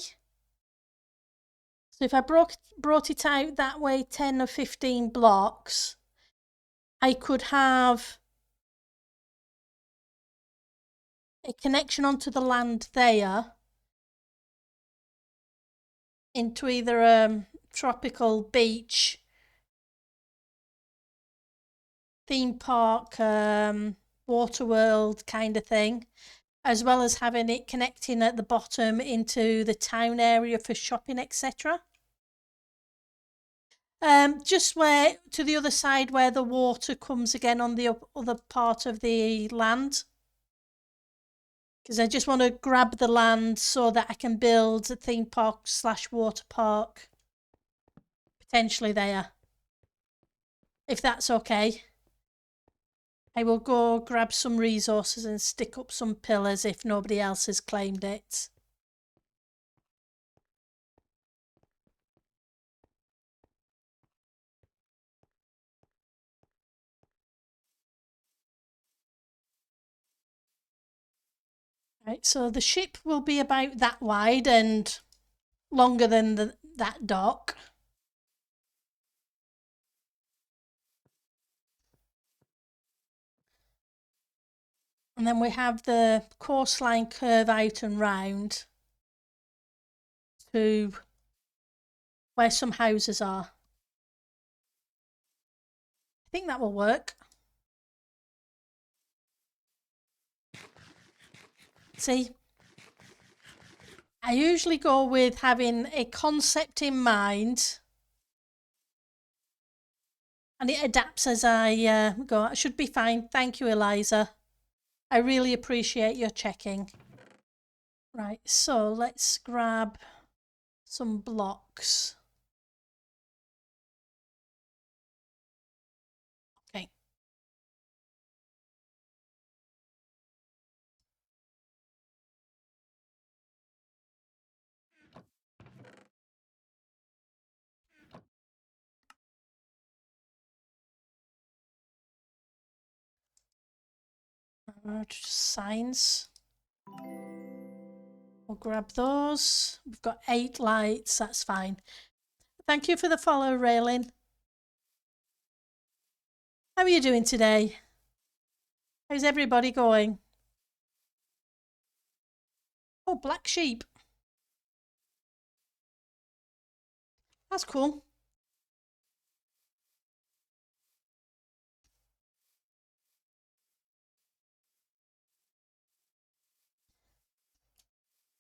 [SPEAKER 1] So if I brought it out that way 10 or 15 blocks, I could have a connection onto the land there into either a tropical beach, theme park, water world kind of thing, as well as having it connecting at the bottom into the town area for shopping, etc. Just where to the other side where the water comes again on the other part of the land. Because I just want to grab the land so that I can build a theme park / water park potentially there. If that's okay. I will go grab some resources and stick up some pillars if nobody else has claimed it. Right, so the ship will be about that wide and longer than that dock. And then we have the coastline curve out and round to where some houses are. I think that will work. See, I usually go with having a concept in mind and it adapts as I go. It should be fine. Thank you, Eliza. I really appreciate your checking. Right, so let's grab some blocks. Okay. Signs. We'll grab those. We've got 8 lights, that's fine. Thank you for the follow, Raylin. How are you doing today? How's everybody going? Oh, black sheep. That's cool.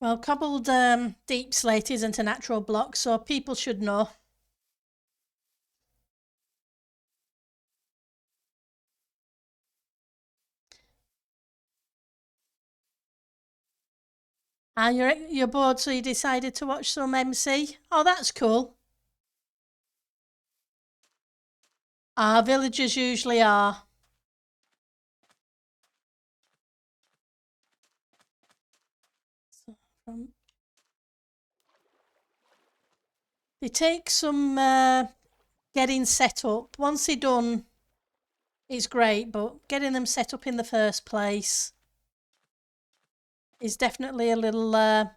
[SPEAKER 1] Well, cobbled deep slate isn't a natural block, so people should know. And you're bored, so you decided to watch some MC. Oh, that's cool. Our villagers usually are. So they take some getting set up. Once they're done, it's great, but getting them set up in the first place is definitely a little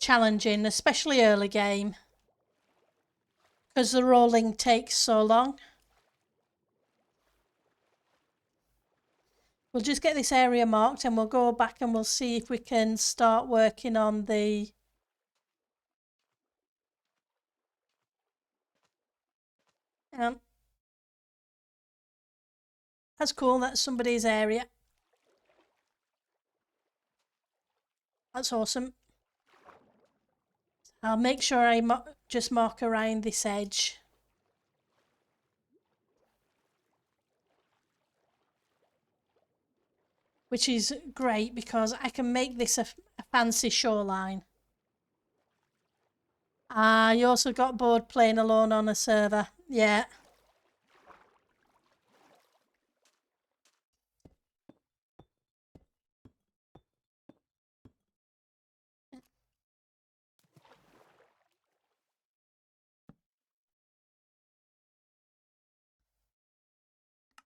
[SPEAKER 1] challenging, especially early game, because the rolling takes so long. We'll just get this area marked and we'll go back and we'll see if we can start working on the that's cool, that's somebody's area. That's awesome. I'll make sure I just mark around this edge. Which is great because I can make this a fancy shoreline. Ah, you also got bored playing alone on a server. Yeah.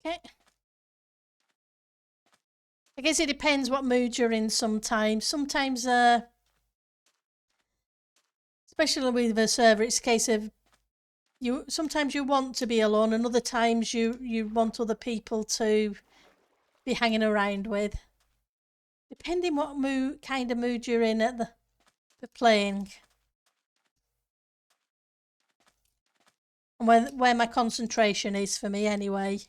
[SPEAKER 1] Okay. I guess it depends what mood you're in sometimes. Sometimes, especially with the server, it's a case of sometimes you want to be alone and other times you want other people to be hanging around with. Depending what kind of mood you're in at the playing. And where my concentration is for me anyway.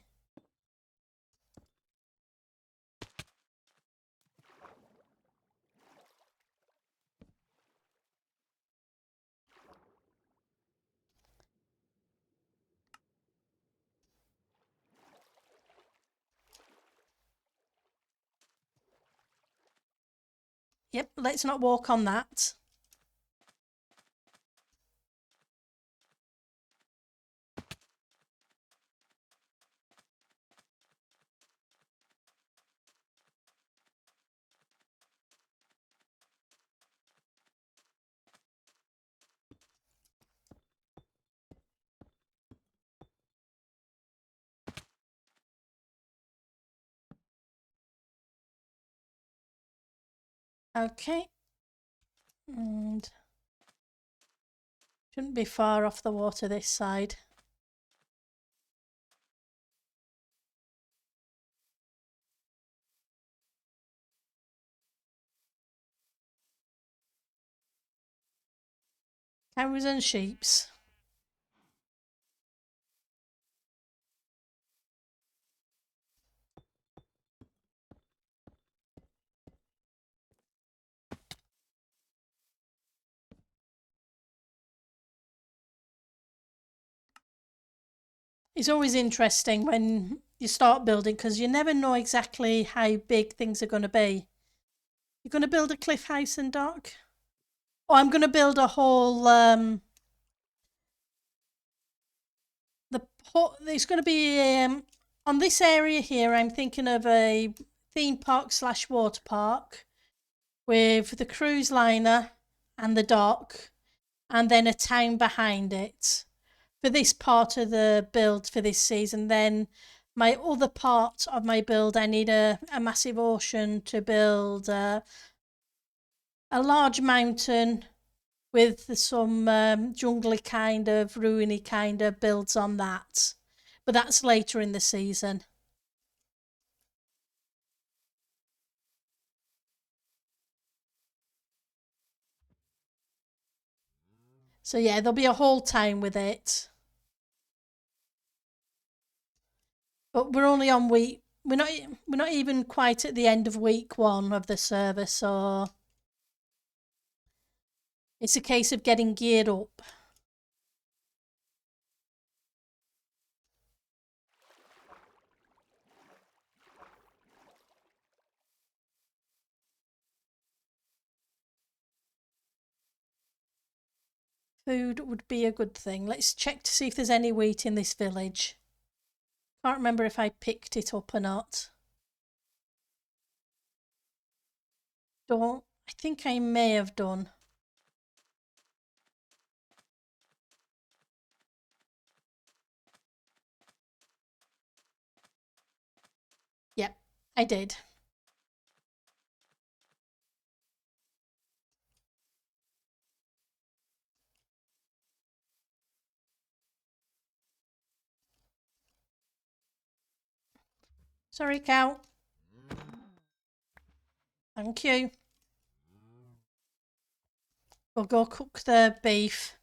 [SPEAKER 1] Yep, let's not walk on that. Okay. And shouldn't be far off the water this side. Cows and sheeps. It's always interesting when you start building because you never know exactly how big things are going to be. You're going to build a cliff house and dock? Or I'm going to build a whole it's going to be on this area here. I'm thinking of a theme park / water park with the cruise liner and the dock, and then a town behind it for this part of the build for this season. Then my other part of my build, I need a massive ocean to build a large mountain with some jungly kind of ruiny kind of builds on that. But that's later in the season. So yeah, there'll be a whole time with it. But we're only on week. We're not even quite at the end of week 1 of the server, so it's a case of getting geared up. Food would be a good thing. Let's check to see if there's any wheat in this village. Can't remember if I picked it up or not. Don't. I think I may have done. Yep, I did. Sorry, cow. Thank you. We'll go cook the beef.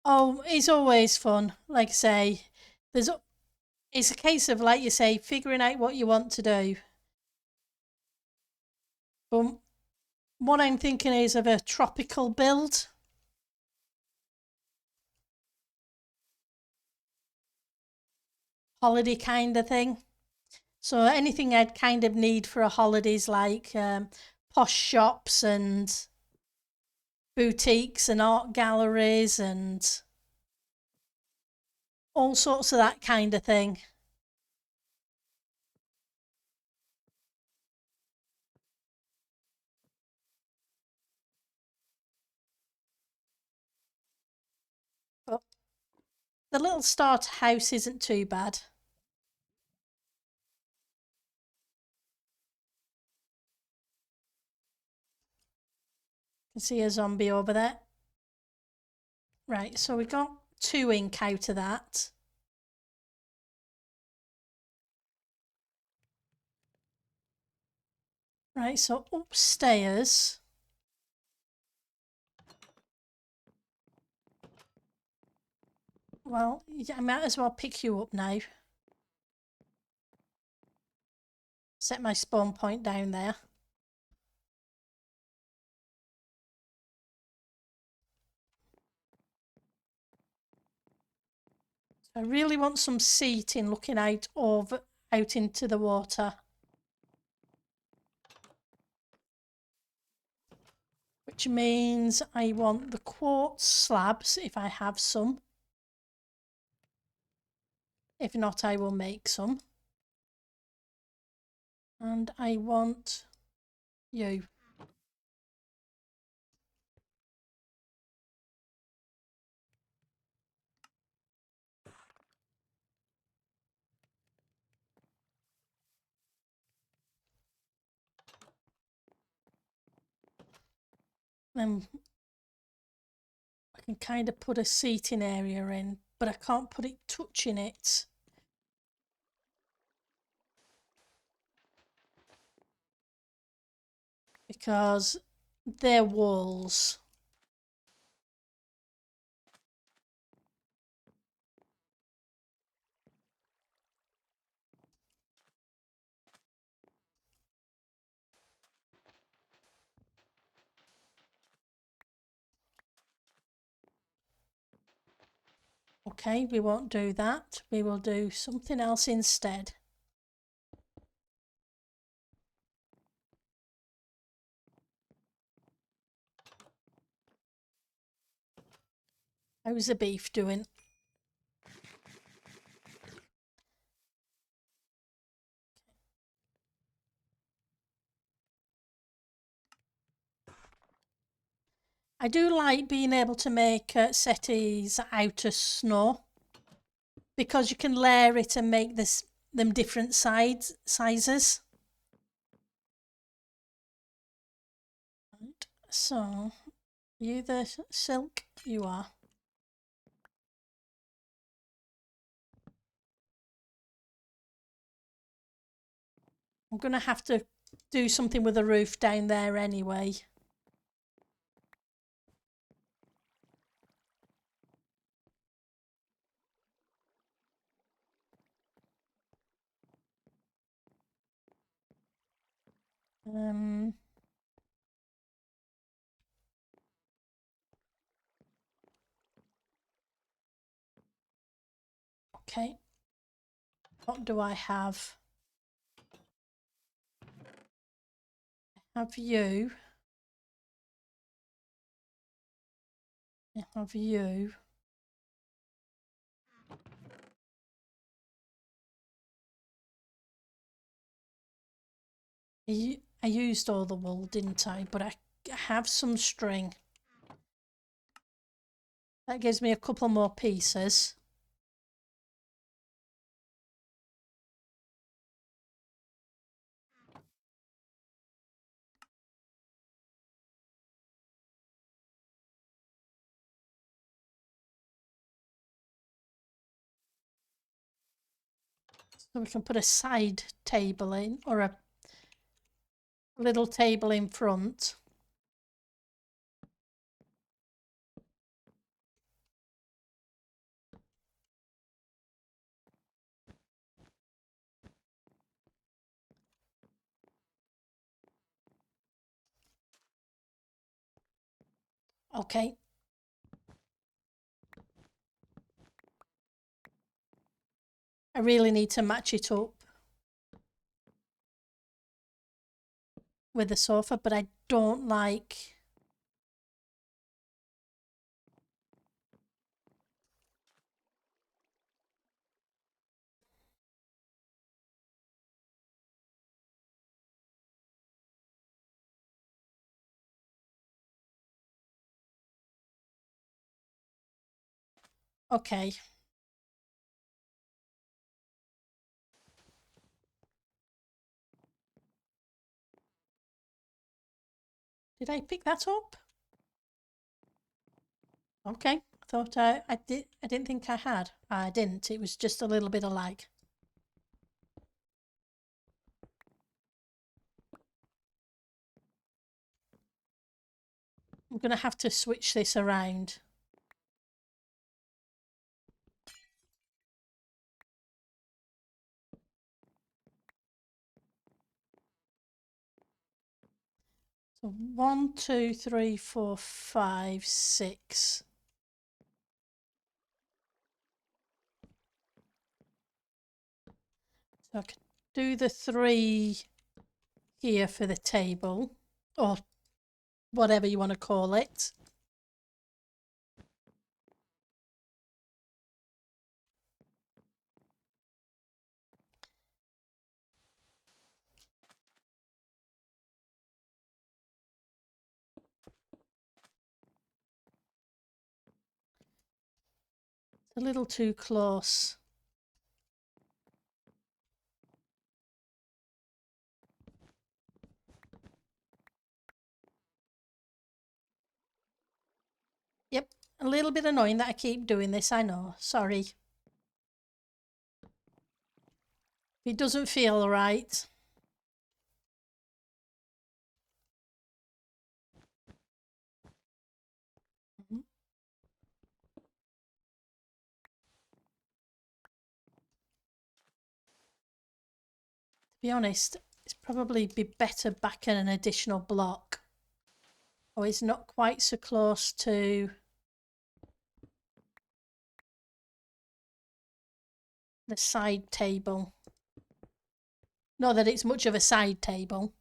[SPEAKER 1] Oh, it's always fun. Like I say, it's a case of, like you say, figuring out what you want to do. But what I'm thinking is of a tropical build. Holiday kind of thing. So anything I'd kind of need for a holidays, like posh shops and boutiques and art galleries and all sorts of that kind of thing. But the little starter house isn't too bad. You can see a zombie over there. Right, so we got 2 ink out of that. Right, so upstairs. Well, I might as well pick you up now. Set my spawn point down there. I really want some seating looking out into the water. Which means I want the quartz slabs if I have some. If not, I will make some. And I want you. Then I can kind of put a seating area in, but I can't put it touching it. Because they're walls. Okay, we won't do that. We will do something else instead. How's the beef doing? I do like being able to make settees out of snow because you can layer it and make them different sizes. Right, so, you the silk? You are. I'm going to have to do something with the roof down there anyway. Okay. What do I have? I have you. I have you. I used all the wool, didn't I? But I have some string. That gives me a couple more pieces. So we can put a side table in, or a little table in front. Okay. I really need to match it up with the sofa, but I don't like... Okay. Did I pick that up? Okay. I thought I did. I didn't think I had. I didn't. It was just a little bit of lag. I'm going to have to switch this around. So 1, 2, 3, 4, 5, 6. So I could do the 3 here for the table, or whatever you want to call it. It's a little too close. Yep, a little bit annoying that I keep doing this, I know. Sorry. If it doesn't feel right. To be honest, it's probably be better backing an additional block. Oh, it's not quite so close to the side table. Not that it's much of a side table.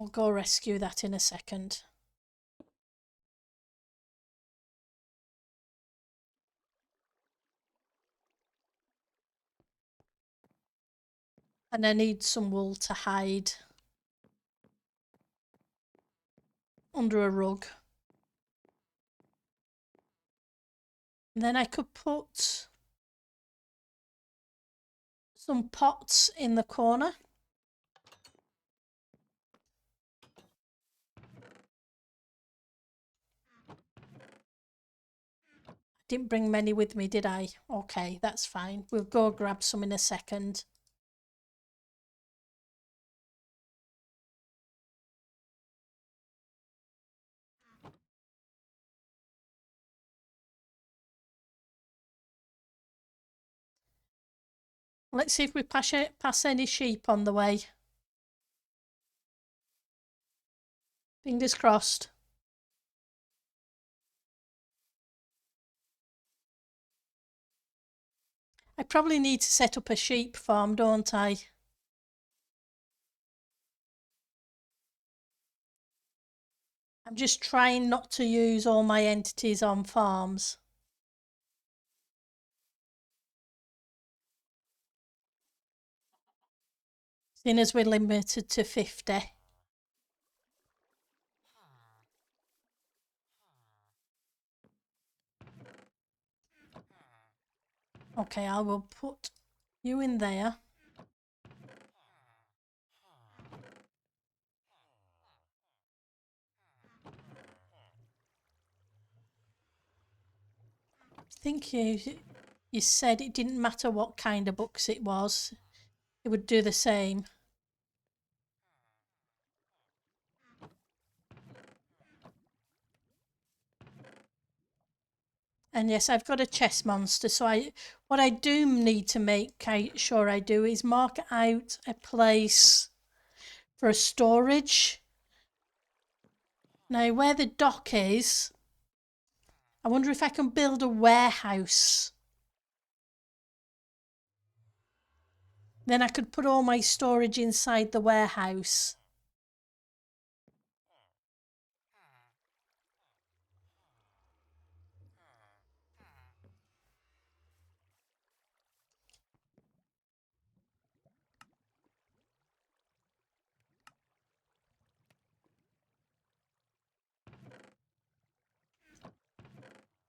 [SPEAKER 1] I'll go rescue that in a second. And I need some wool to hide under a rug. And then I could put some pots in the corner. Didn't bring many with me, did I? Okay, that's fine. We'll go grab some in a second. Let's see if we pass any sheep on the way. Fingers crossed. I probably need to set up a sheep farm, don't I? I'm just trying not to use all my entities on farms. Seeing as we're limited to 50. Okay, I will put you in there. I think you said it didn't matter what kind of books it was, it would do the same. And yes, I've got a chess monster, so what I do need to make sure I do is mark out a place for a storage. Now, where the dock is, I wonder if I can build a warehouse. Then I could put all my storage inside the warehouse.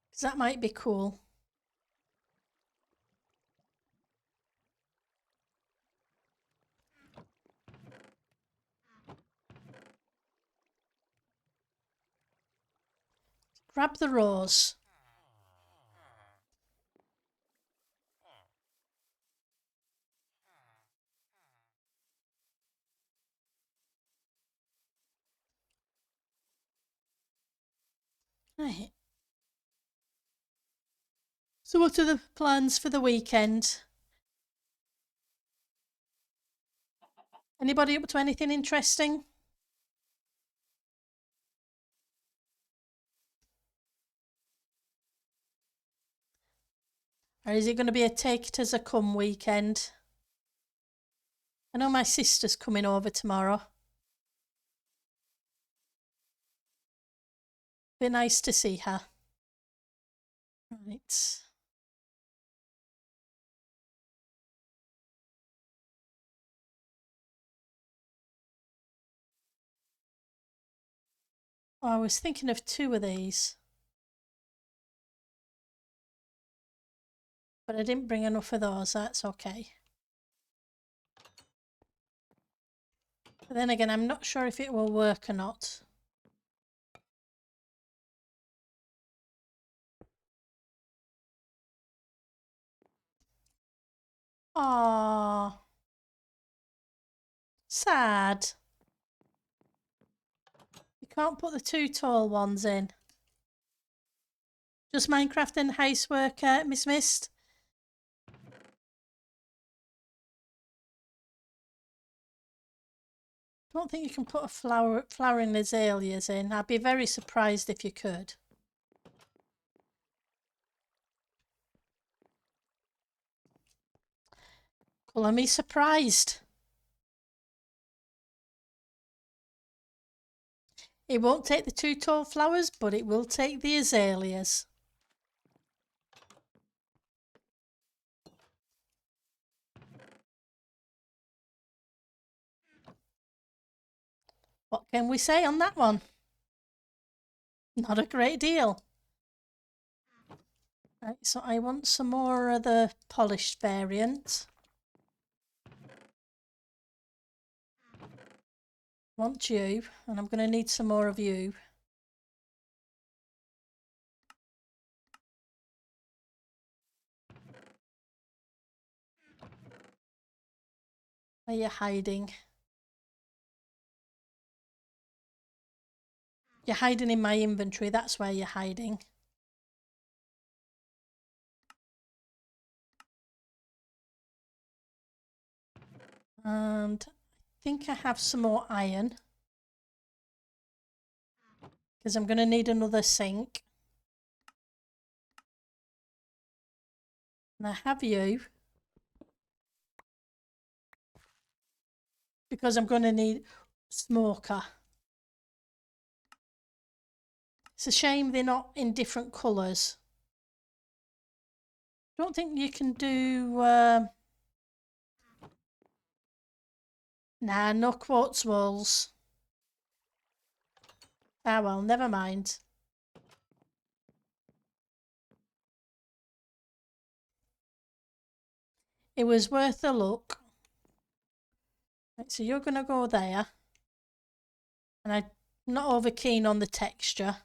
[SPEAKER 1] Because that might be cool. Grab the rose. Right. So what are the plans for the weekend? Anybody up to anything interesting? Or is it going to be a take it as a come weekend? I know my sister's coming over tomorrow. Be nice to see her. Right. Oh, I was thinking of 2 of these. But I didn't bring enough of those, that's okay. But then again, I'm not sure if it will work or not. Ah, sad. You can't put the 2 tall ones in. Just Minecraft and housework, Miss Mist? I don't think you can put a flowering azaleas in. I'd be very surprised if you could. Colour me surprised. It won't take the 2 tall flowers, but it will take the azaleas. What can we say on that one? Not a great deal. Right, so I want some more of the polished variant. Want you, and I'm going to need some more of you. Where you're hiding. You're hiding in my inventory, that's where you're hiding. And I think I have some more iron. Because I'm going to need another sink. And I have you. Because I'm going to need smoker. It's a shame they're not in different colours. Don't think you can do... Nah, no quartz walls. Ah well, never mind. It was worth a look. Right, so you're going to go there. And I'm not over keen on the texture.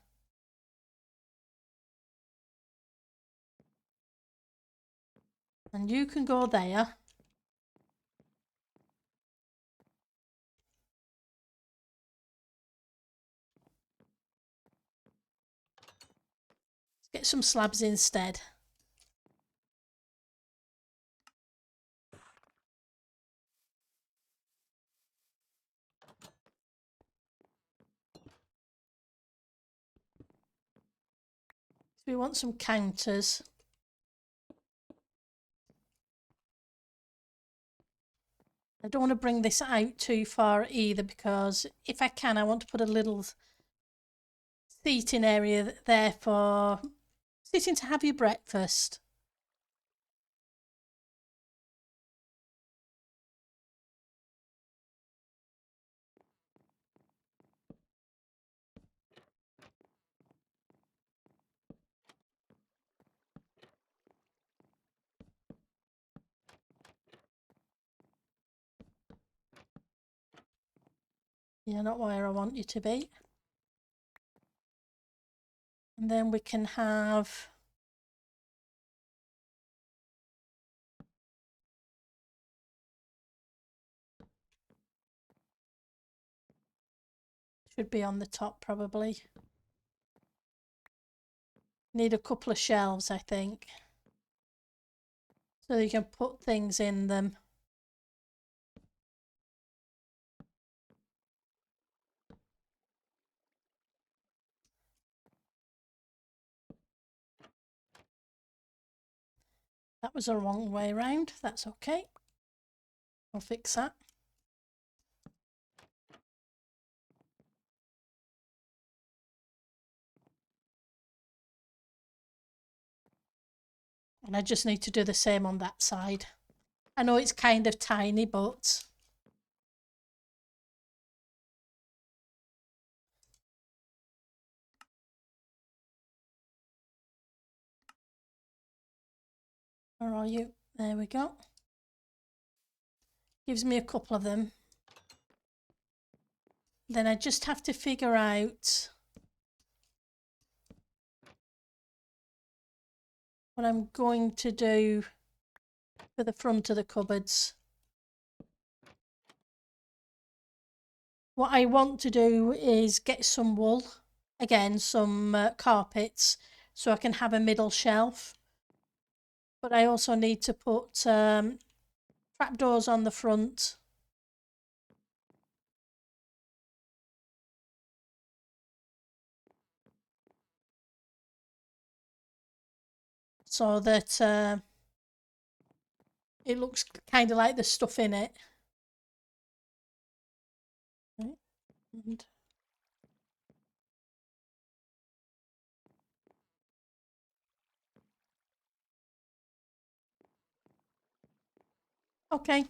[SPEAKER 1] And you can go there. Let's get some slabs instead. We want some counters. I don't want to bring this out too far either, because if I can, I want to put a little seating area there for sitting to have your breakfast. You're not where I want you to be. And then we can have should be on the top probably. Need a couple of shelves, I think, so you can put things in them. That was a wrong way around. That's okay. I'll fix that. And I just need to do the same on that side. I know it's kind of tiny, but where are you? There we go. Gives me a couple of them. Then I just have to figure out what I'm going to do for the front of the cupboards. What I want to do is get some wool, again some carpets, so I can have a middle shelf. But I also need to put trapdoors on the front. So that it looks kind of like there's stuff in it. Right. And okay.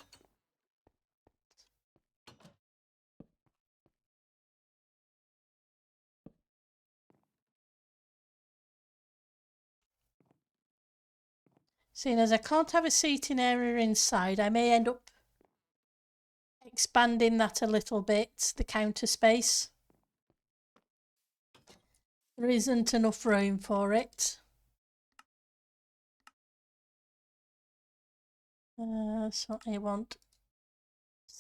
[SPEAKER 1] Seeing as I can't have a seating area inside, I may end up expanding that a little bit, the counter space. There isn't enough room for it. So I want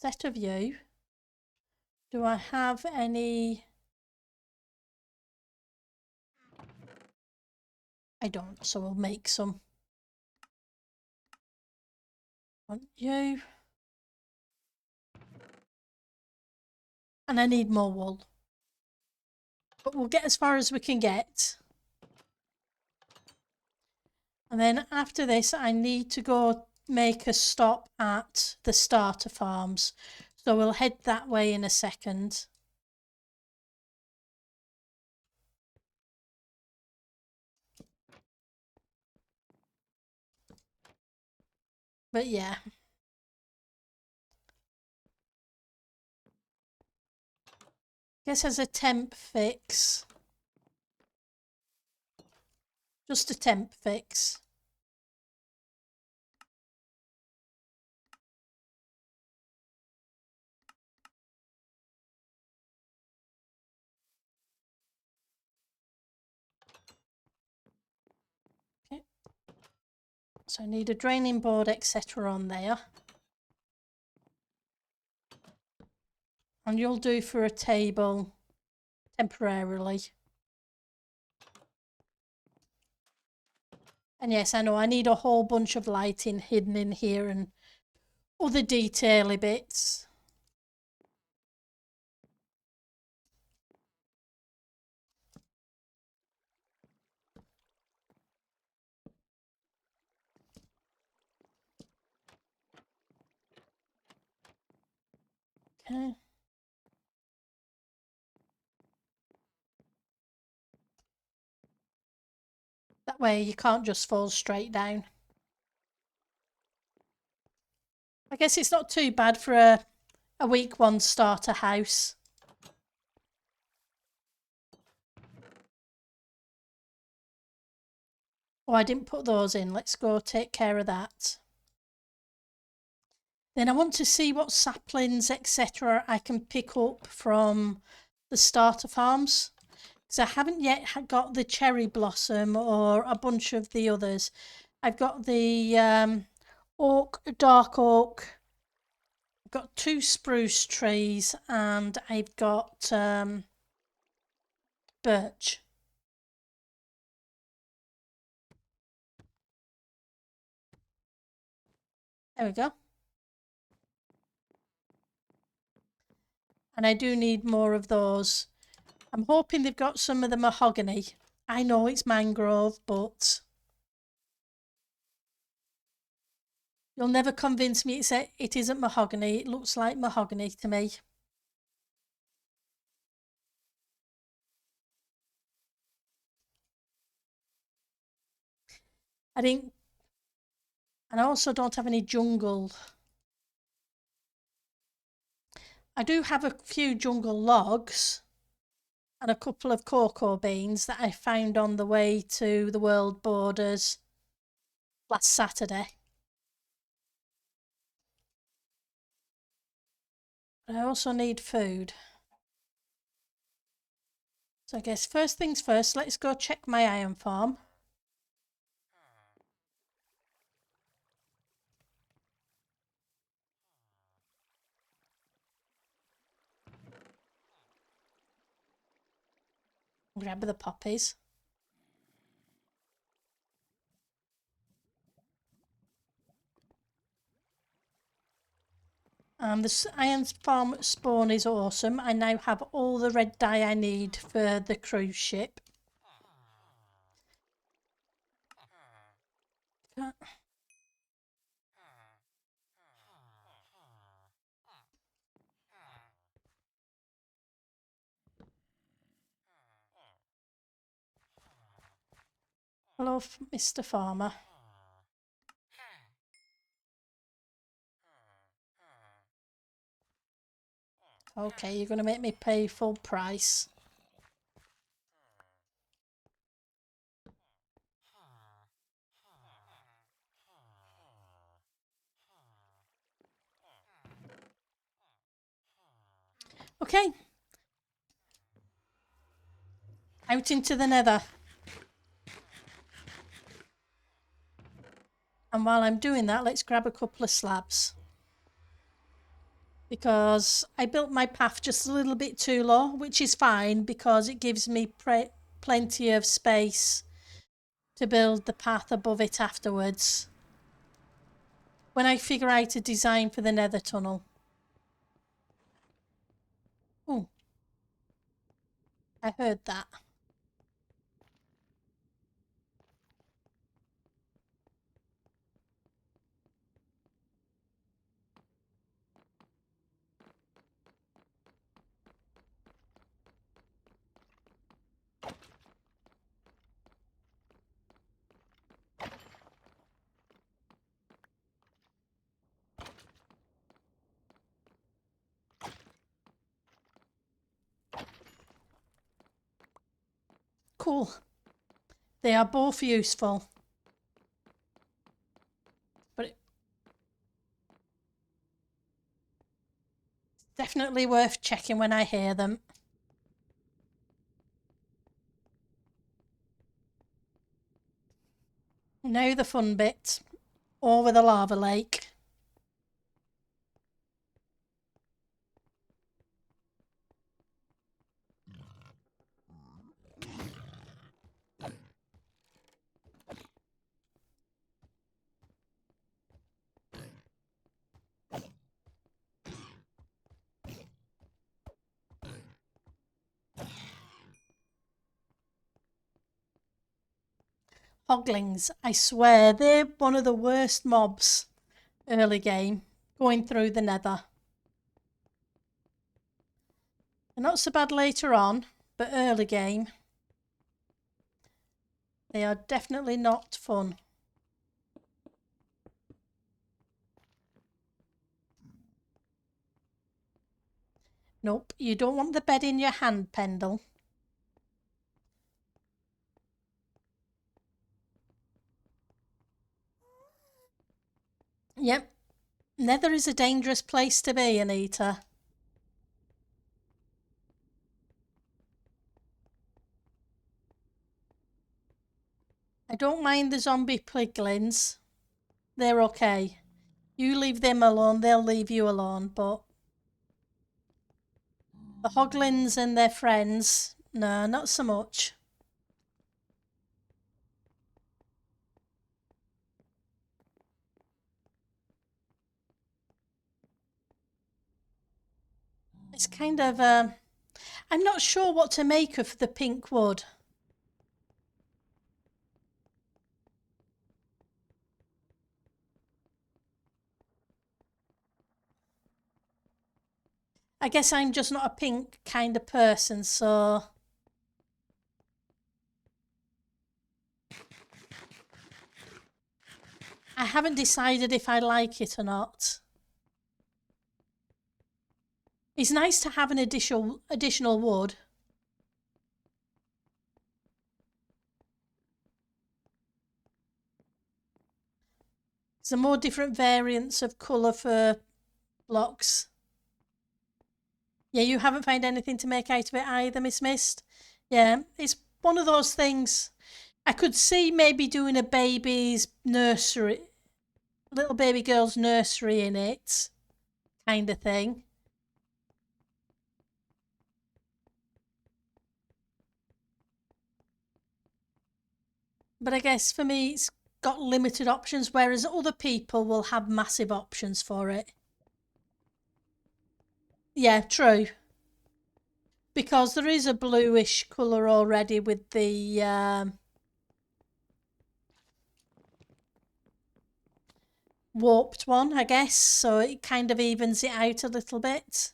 [SPEAKER 1] set of you. Do I have any? I don't, so we'll make some. Want you. And I need more wool. But we'll get as far as we can get. And then after this, I need to go make a stop at the starter farms. So we'll head that way in a second. But yeah. Guess as a temp fix. Just a temp fix. Okay. So I need a draining board, etc. on there. And you'll do for a table temporarily. And yes, I know I need a whole bunch of lighting hidden in here and other detaily bits. Okay. That way you can't just fall straight down. I guess it's not too bad for a week one starter house. Oh, I didn't put those in. Let's go take care of that. Then I want to see what saplings, etc. I can pick up from the starter farms. Because I haven't yet got the cherry blossom or a bunch of the others. I've got the oak, dark oak. I've got 2 spruce trees and I've got birch. There we go. And I do need more of those. I'm hoping they've got some of the mahogany. I know it's mangrove, but you'll never convince me it isn't mahogany. It looks like mahogany to me. I think, and I also don't have any jungle. I do have a few jungle logs and a couple of cocoa beans that I found on the way to the world borders last Saturday. But I also need food. So I guess first things first, let's go check my iron farm. Grab the poppies. The iron farm spawn is awesome. I now have all the red dye I need for the cruise ship. Hello, Mr. Farmer. Okay, you're going to make me pay full price. Okay. Out into the nether. And while I'm doing that, let's grab a couple of slabs. because I built my path just a little bit too low, which is fine because it gives me plenty of space to build the path above it afterwards when I figure out a design for the nether tunnel. Oh, I heard that. Cool. They are both useful. But it's definitely worth checking when I hear them. Now the fun bit. Over the lava lake. Hoglings, I swear, they're one of the worst mobs early game, going through the nether. They're not so bad later on, but early game, they are definitely not fun. Nope, you don't want the bed in your hand, Pendle. Yep, nether is a dangerous place to be, Anita. I don't mind the zombie piglins. They're okay. You leave them alone, they'll leave you alone, but the hoglins and their friends, no, not so much. It's kind of, I'm not sure what to make of the pink wood. I guess I'm just not a pink kind of person, so... I haven't decided if I like it or not. It's nice to have an additional wood. There's more different variants of colour for blocks. Yeah, you haven't found anything to make out of it either, Miss Mist? Yeah, it's one of those things. I could see maybe doing a baby's nursery, little baby girl's nursery in it, kind of thing. But I guess for me, it's got limited options, whereas other people will have massive options for it. Yeah, true. Because there is a bluish colour already with the warped one, I guess, so it kind of evens it out a little bit.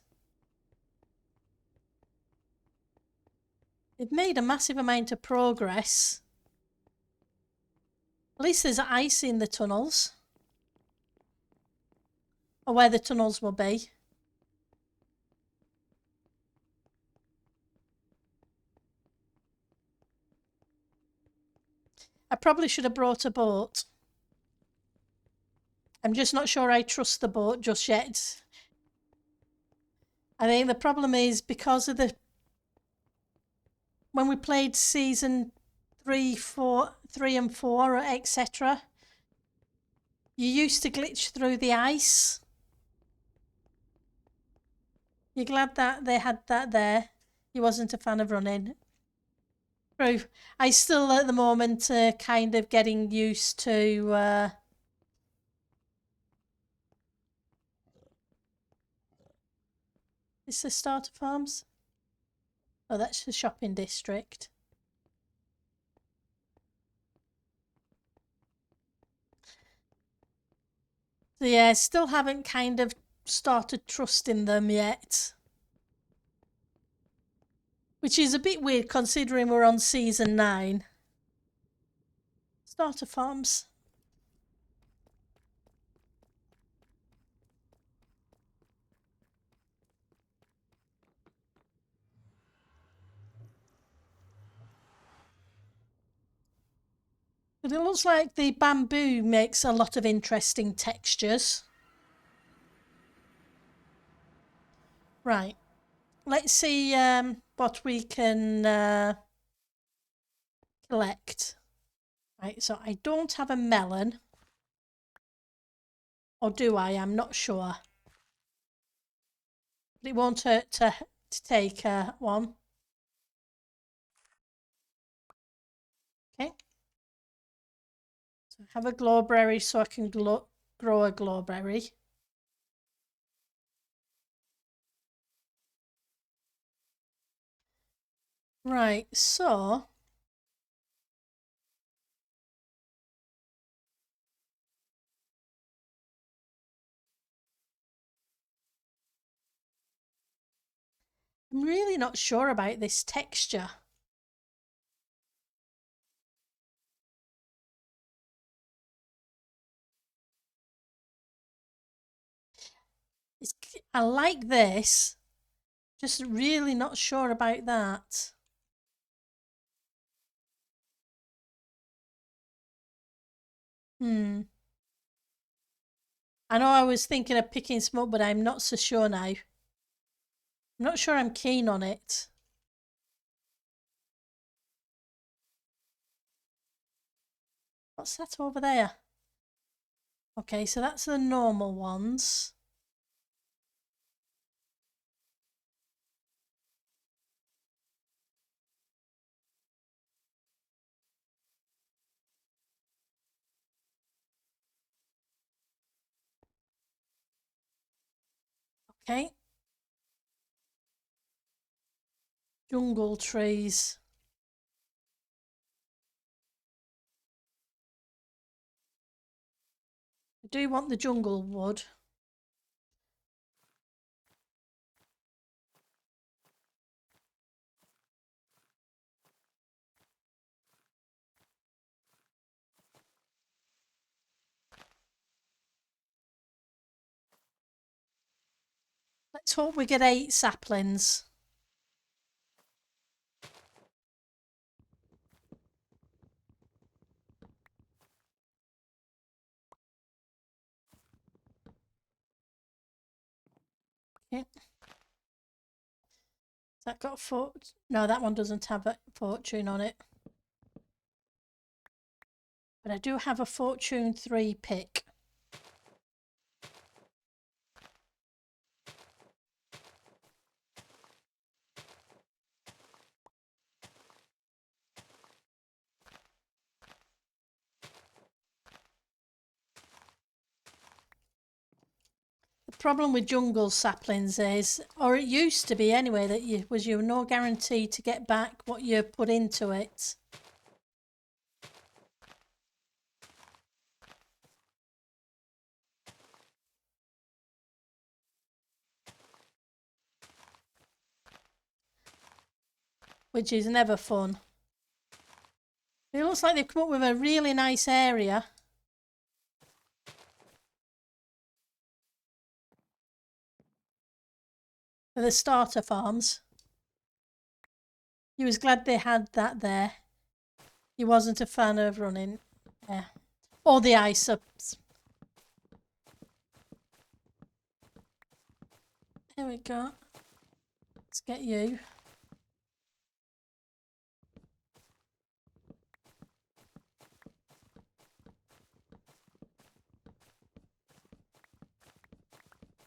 [SPEAKER 1] They've made a massive amount of progress. At least there's ice in the tunnels. Or where the tunnels will be. I probably should have brought a boat. I'm just not sure I trust the boat just yet. I think the problem is because of the... When we played season 3 and 4, etc., you used to glitch through the ice. You're glad that they had that there. He wasn't a fan of running. True. I still, at the moment, kind of getting used to... Is this Starter Farms? Oh, that's the shopping district. So yeah, still haven't kind of started trusting them yet. Which is a bit weird considering we're on season 9. Starter Farms. But it looks like the bamboo makes a lot of interesting textures. Right. Let's see what we can collect. Right, so I don't have a melon. Or do I? I'm not sure. But it won't hurt to take one. Okay. So I have a glowberry so I can grow a glowberry. Right, so I'm really not sure about this texture. I like this, just really not sure about that. I know I was thinking of picking some up, but I'm not so sure now. I'm not sure I'm keen on it. What's that over there? Okay, so that's the normal ones. Okay. Jungle trees. I do want the jungle wood. Let's hope we get 8 saplings. Okay. That got no, that one doesn't have a fortune on it. But I do have a fortune 3 pick. The problem with jungle saplings is, or it used to be anyway, that you were no guarantee to get back what you put into it. Which is never fun. It looks like they've come up with a really nice area. For the starter farms. He was glad they had that there. He wasn't a fan of running. Yeah. Or the ice ups. There we go. Let's get you.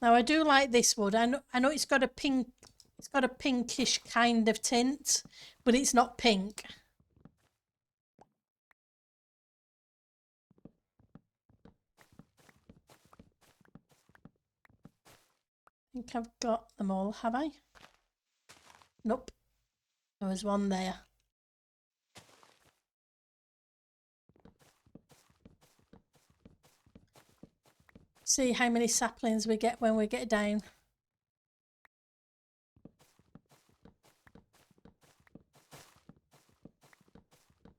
[SPEAKER 1] Now I do like this wood. I know it's got a pinkish kind of tint, but it's not pink. I think I've got them all, have I? Nope. There was one there. See how many saplings we get when we get down.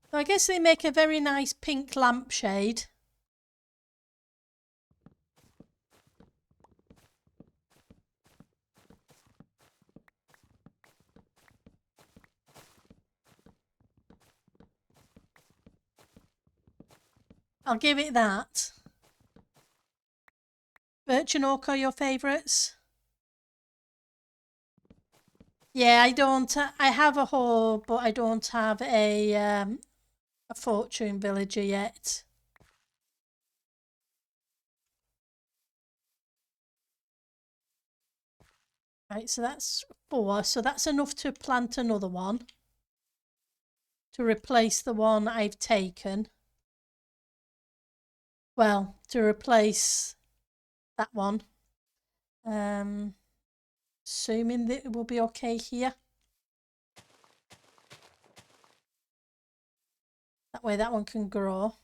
[SPEAKER 1] So I guess they make a very nice pink lampshade. I'll give it that. Birch and oak are your favourites? Yeah, I have a hoe, but I don't have a fortune villager yet. Right, so that's 4. So that's enough to plant another one to replace the one I've taken. Well, to replace that one. Assuming that it will be okay here. That way that one can grow.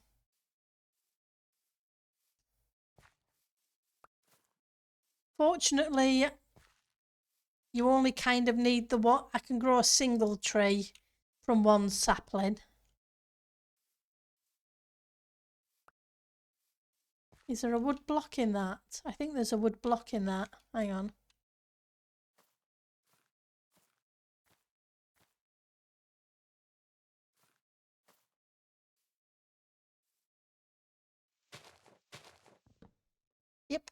[SPEAKER 1] Fortunately, you only kind of need the what I can grow a single tree from one sapling. Is there a wood block in that? I think there's a wood block in that. Hang on. Yep.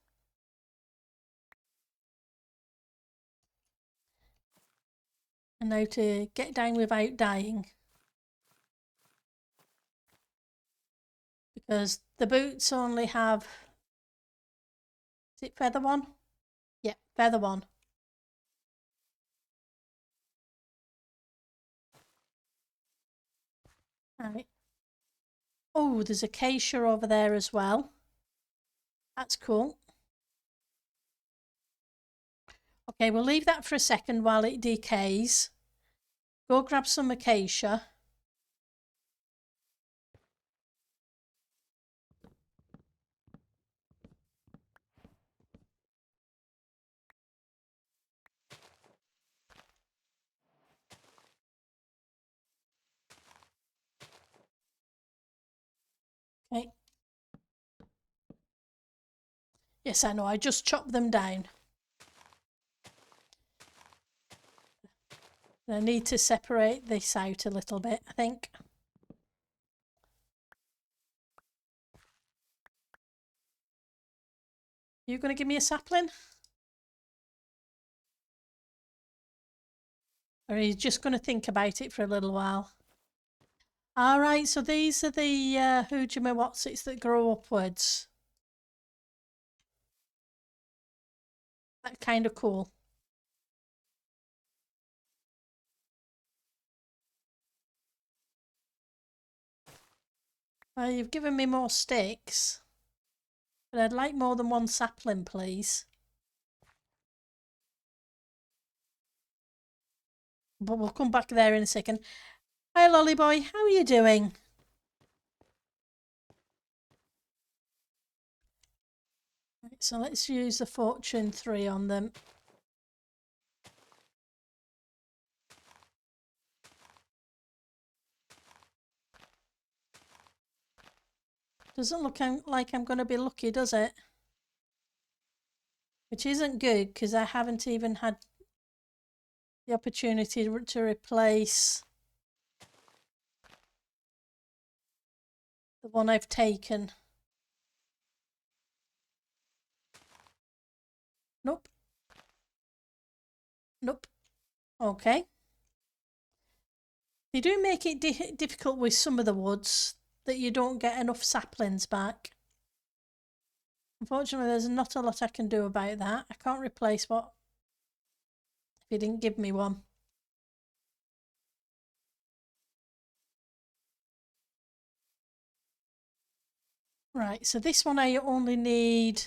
[SPEAKER 1] And now to get down without dying. Because the boots only have... Is it feather 1? Yep, feather 1. Right. Oh, there's acacia over there as well. That's cool. Okay, we'll leave that for a second while it decays. Go grab some acacia. Okay. Yes, I know, I just chopped them down. I need to separate this out a little bit, I think. You going to give me a sapling? Or are you just going to think about it for a little while? All right, so these are the Hujima-Watsits that grow upwards. That's kind of cool. Well, you've given me more sticks, but I'd like more than one sapling, please. But we'll come back there in a second. Hi, Lolly Boy, how are you doing? Right, so let's use the Fortune 3 on them. Doesn't look like I'm going to be lucky, does it? Which isn't good because I haven't even had the opportunity to replace the one I've taken. Nope. Nope. Okay. They do make it difficult with some of the woods that you don't get enough saplings back. Unfortunately, there's not a lot I can do about that. I can't replace what if you didn't give me one. Right, so this one I only need...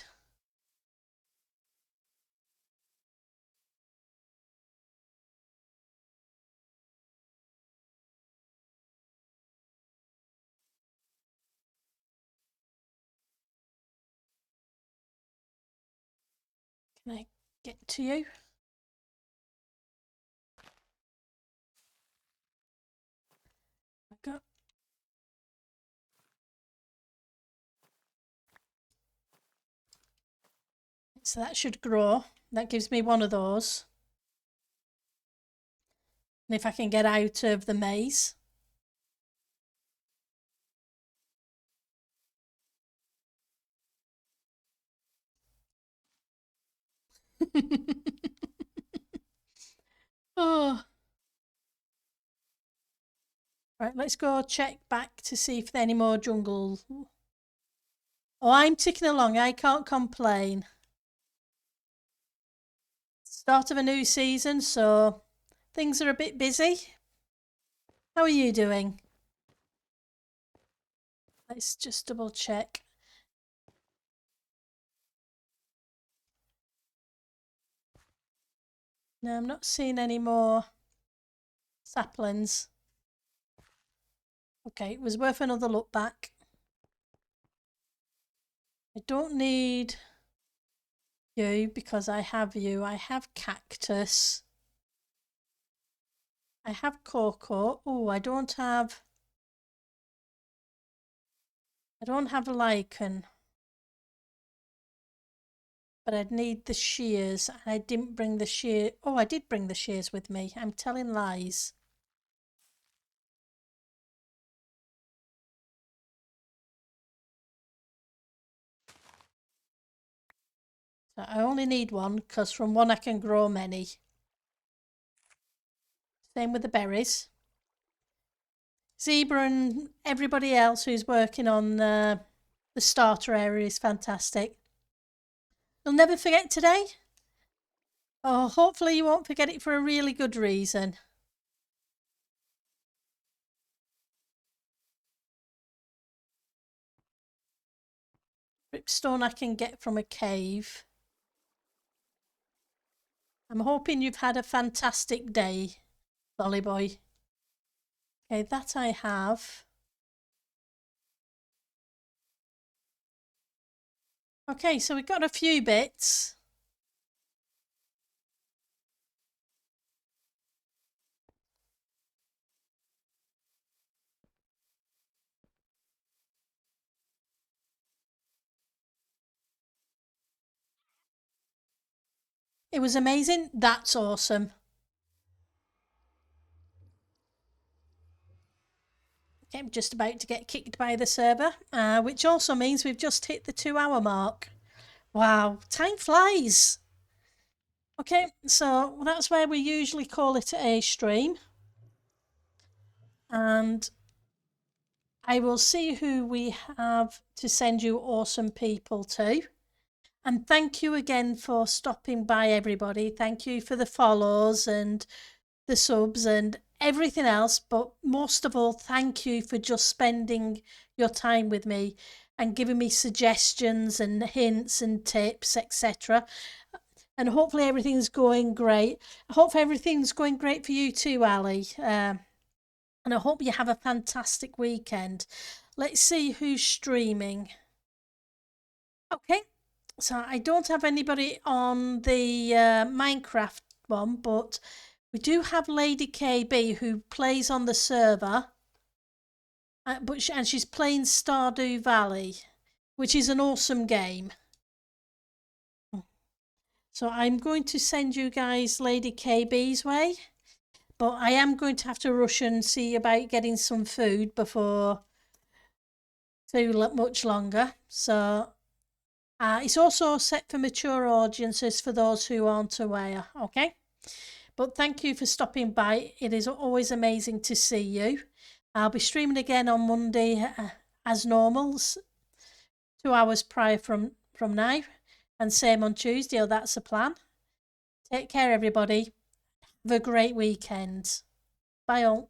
[SPEAKER 1] Can I get to you? Go. So that should grow. That gives me one of those. And if I can get out of the maze. Oh. Right, let's go check back to see if there are any more jungle. Oh, I'm ticking along. I can't complain. Start of a new season, so things are a bit busy. How are you doing? Let's just double check. No, I'm not seeing any more saplings. Okay, it was worth another look back. I don't need you because I have you. I have cactus. I have cocoa. Oh, I don't have lichen. But I'd need the shears. I didn't bring the shear. Oh, I did bring the shears with me. I'm telling lies. So I only need one because from one I can grow many. Same with the berries. Zebra and everybody else who's working on the starter area is fantastic. You'll never forget today? Oh, hopefully you won't forget it for a really good reason. Ripstone I can get from a cave. I'm hoping you've had a fantastic day, Dolly Boy. Okay, that I have. Okay, so we've got a few bits. It was amazing. That's awesome. Okay, I'm just about to get kicked by the server, which also means we've just hit the 2-hour mark. Wow, time flies. Okay, so that's where we usually call it a stream. And I will see who we have to send you awesome people to. And thank you again for stopping by, everybody. Thank you for the follows and the subs and everything else. But most of all, thank you for just spending your time with me and giving me suggestions and hints and tips, etc. And hopefully everything's going great. I hope everything's going great for you too, Ali. And I hope you have a fantastic weekend. Let's see who's streaming. Okay, so I don't have anybody on the Minecraft one, but we do have Lady KB who plays on the server. And she's playing Stardew Valley, which is an awesome game. So I'm going to send you guys Lady KB's way. But I am going to have to rush and see about getting some food before too much longer. So it's also set for mature audiences for those who aren't aware, okay? But thank you for stopping by. It is always amazing to see you. I'll be streaming again on Monday as normal, 2 hours prior from from now. And same on Tuesday, or that's the plan. Take care, everybody. Have a great weekend. Bye all.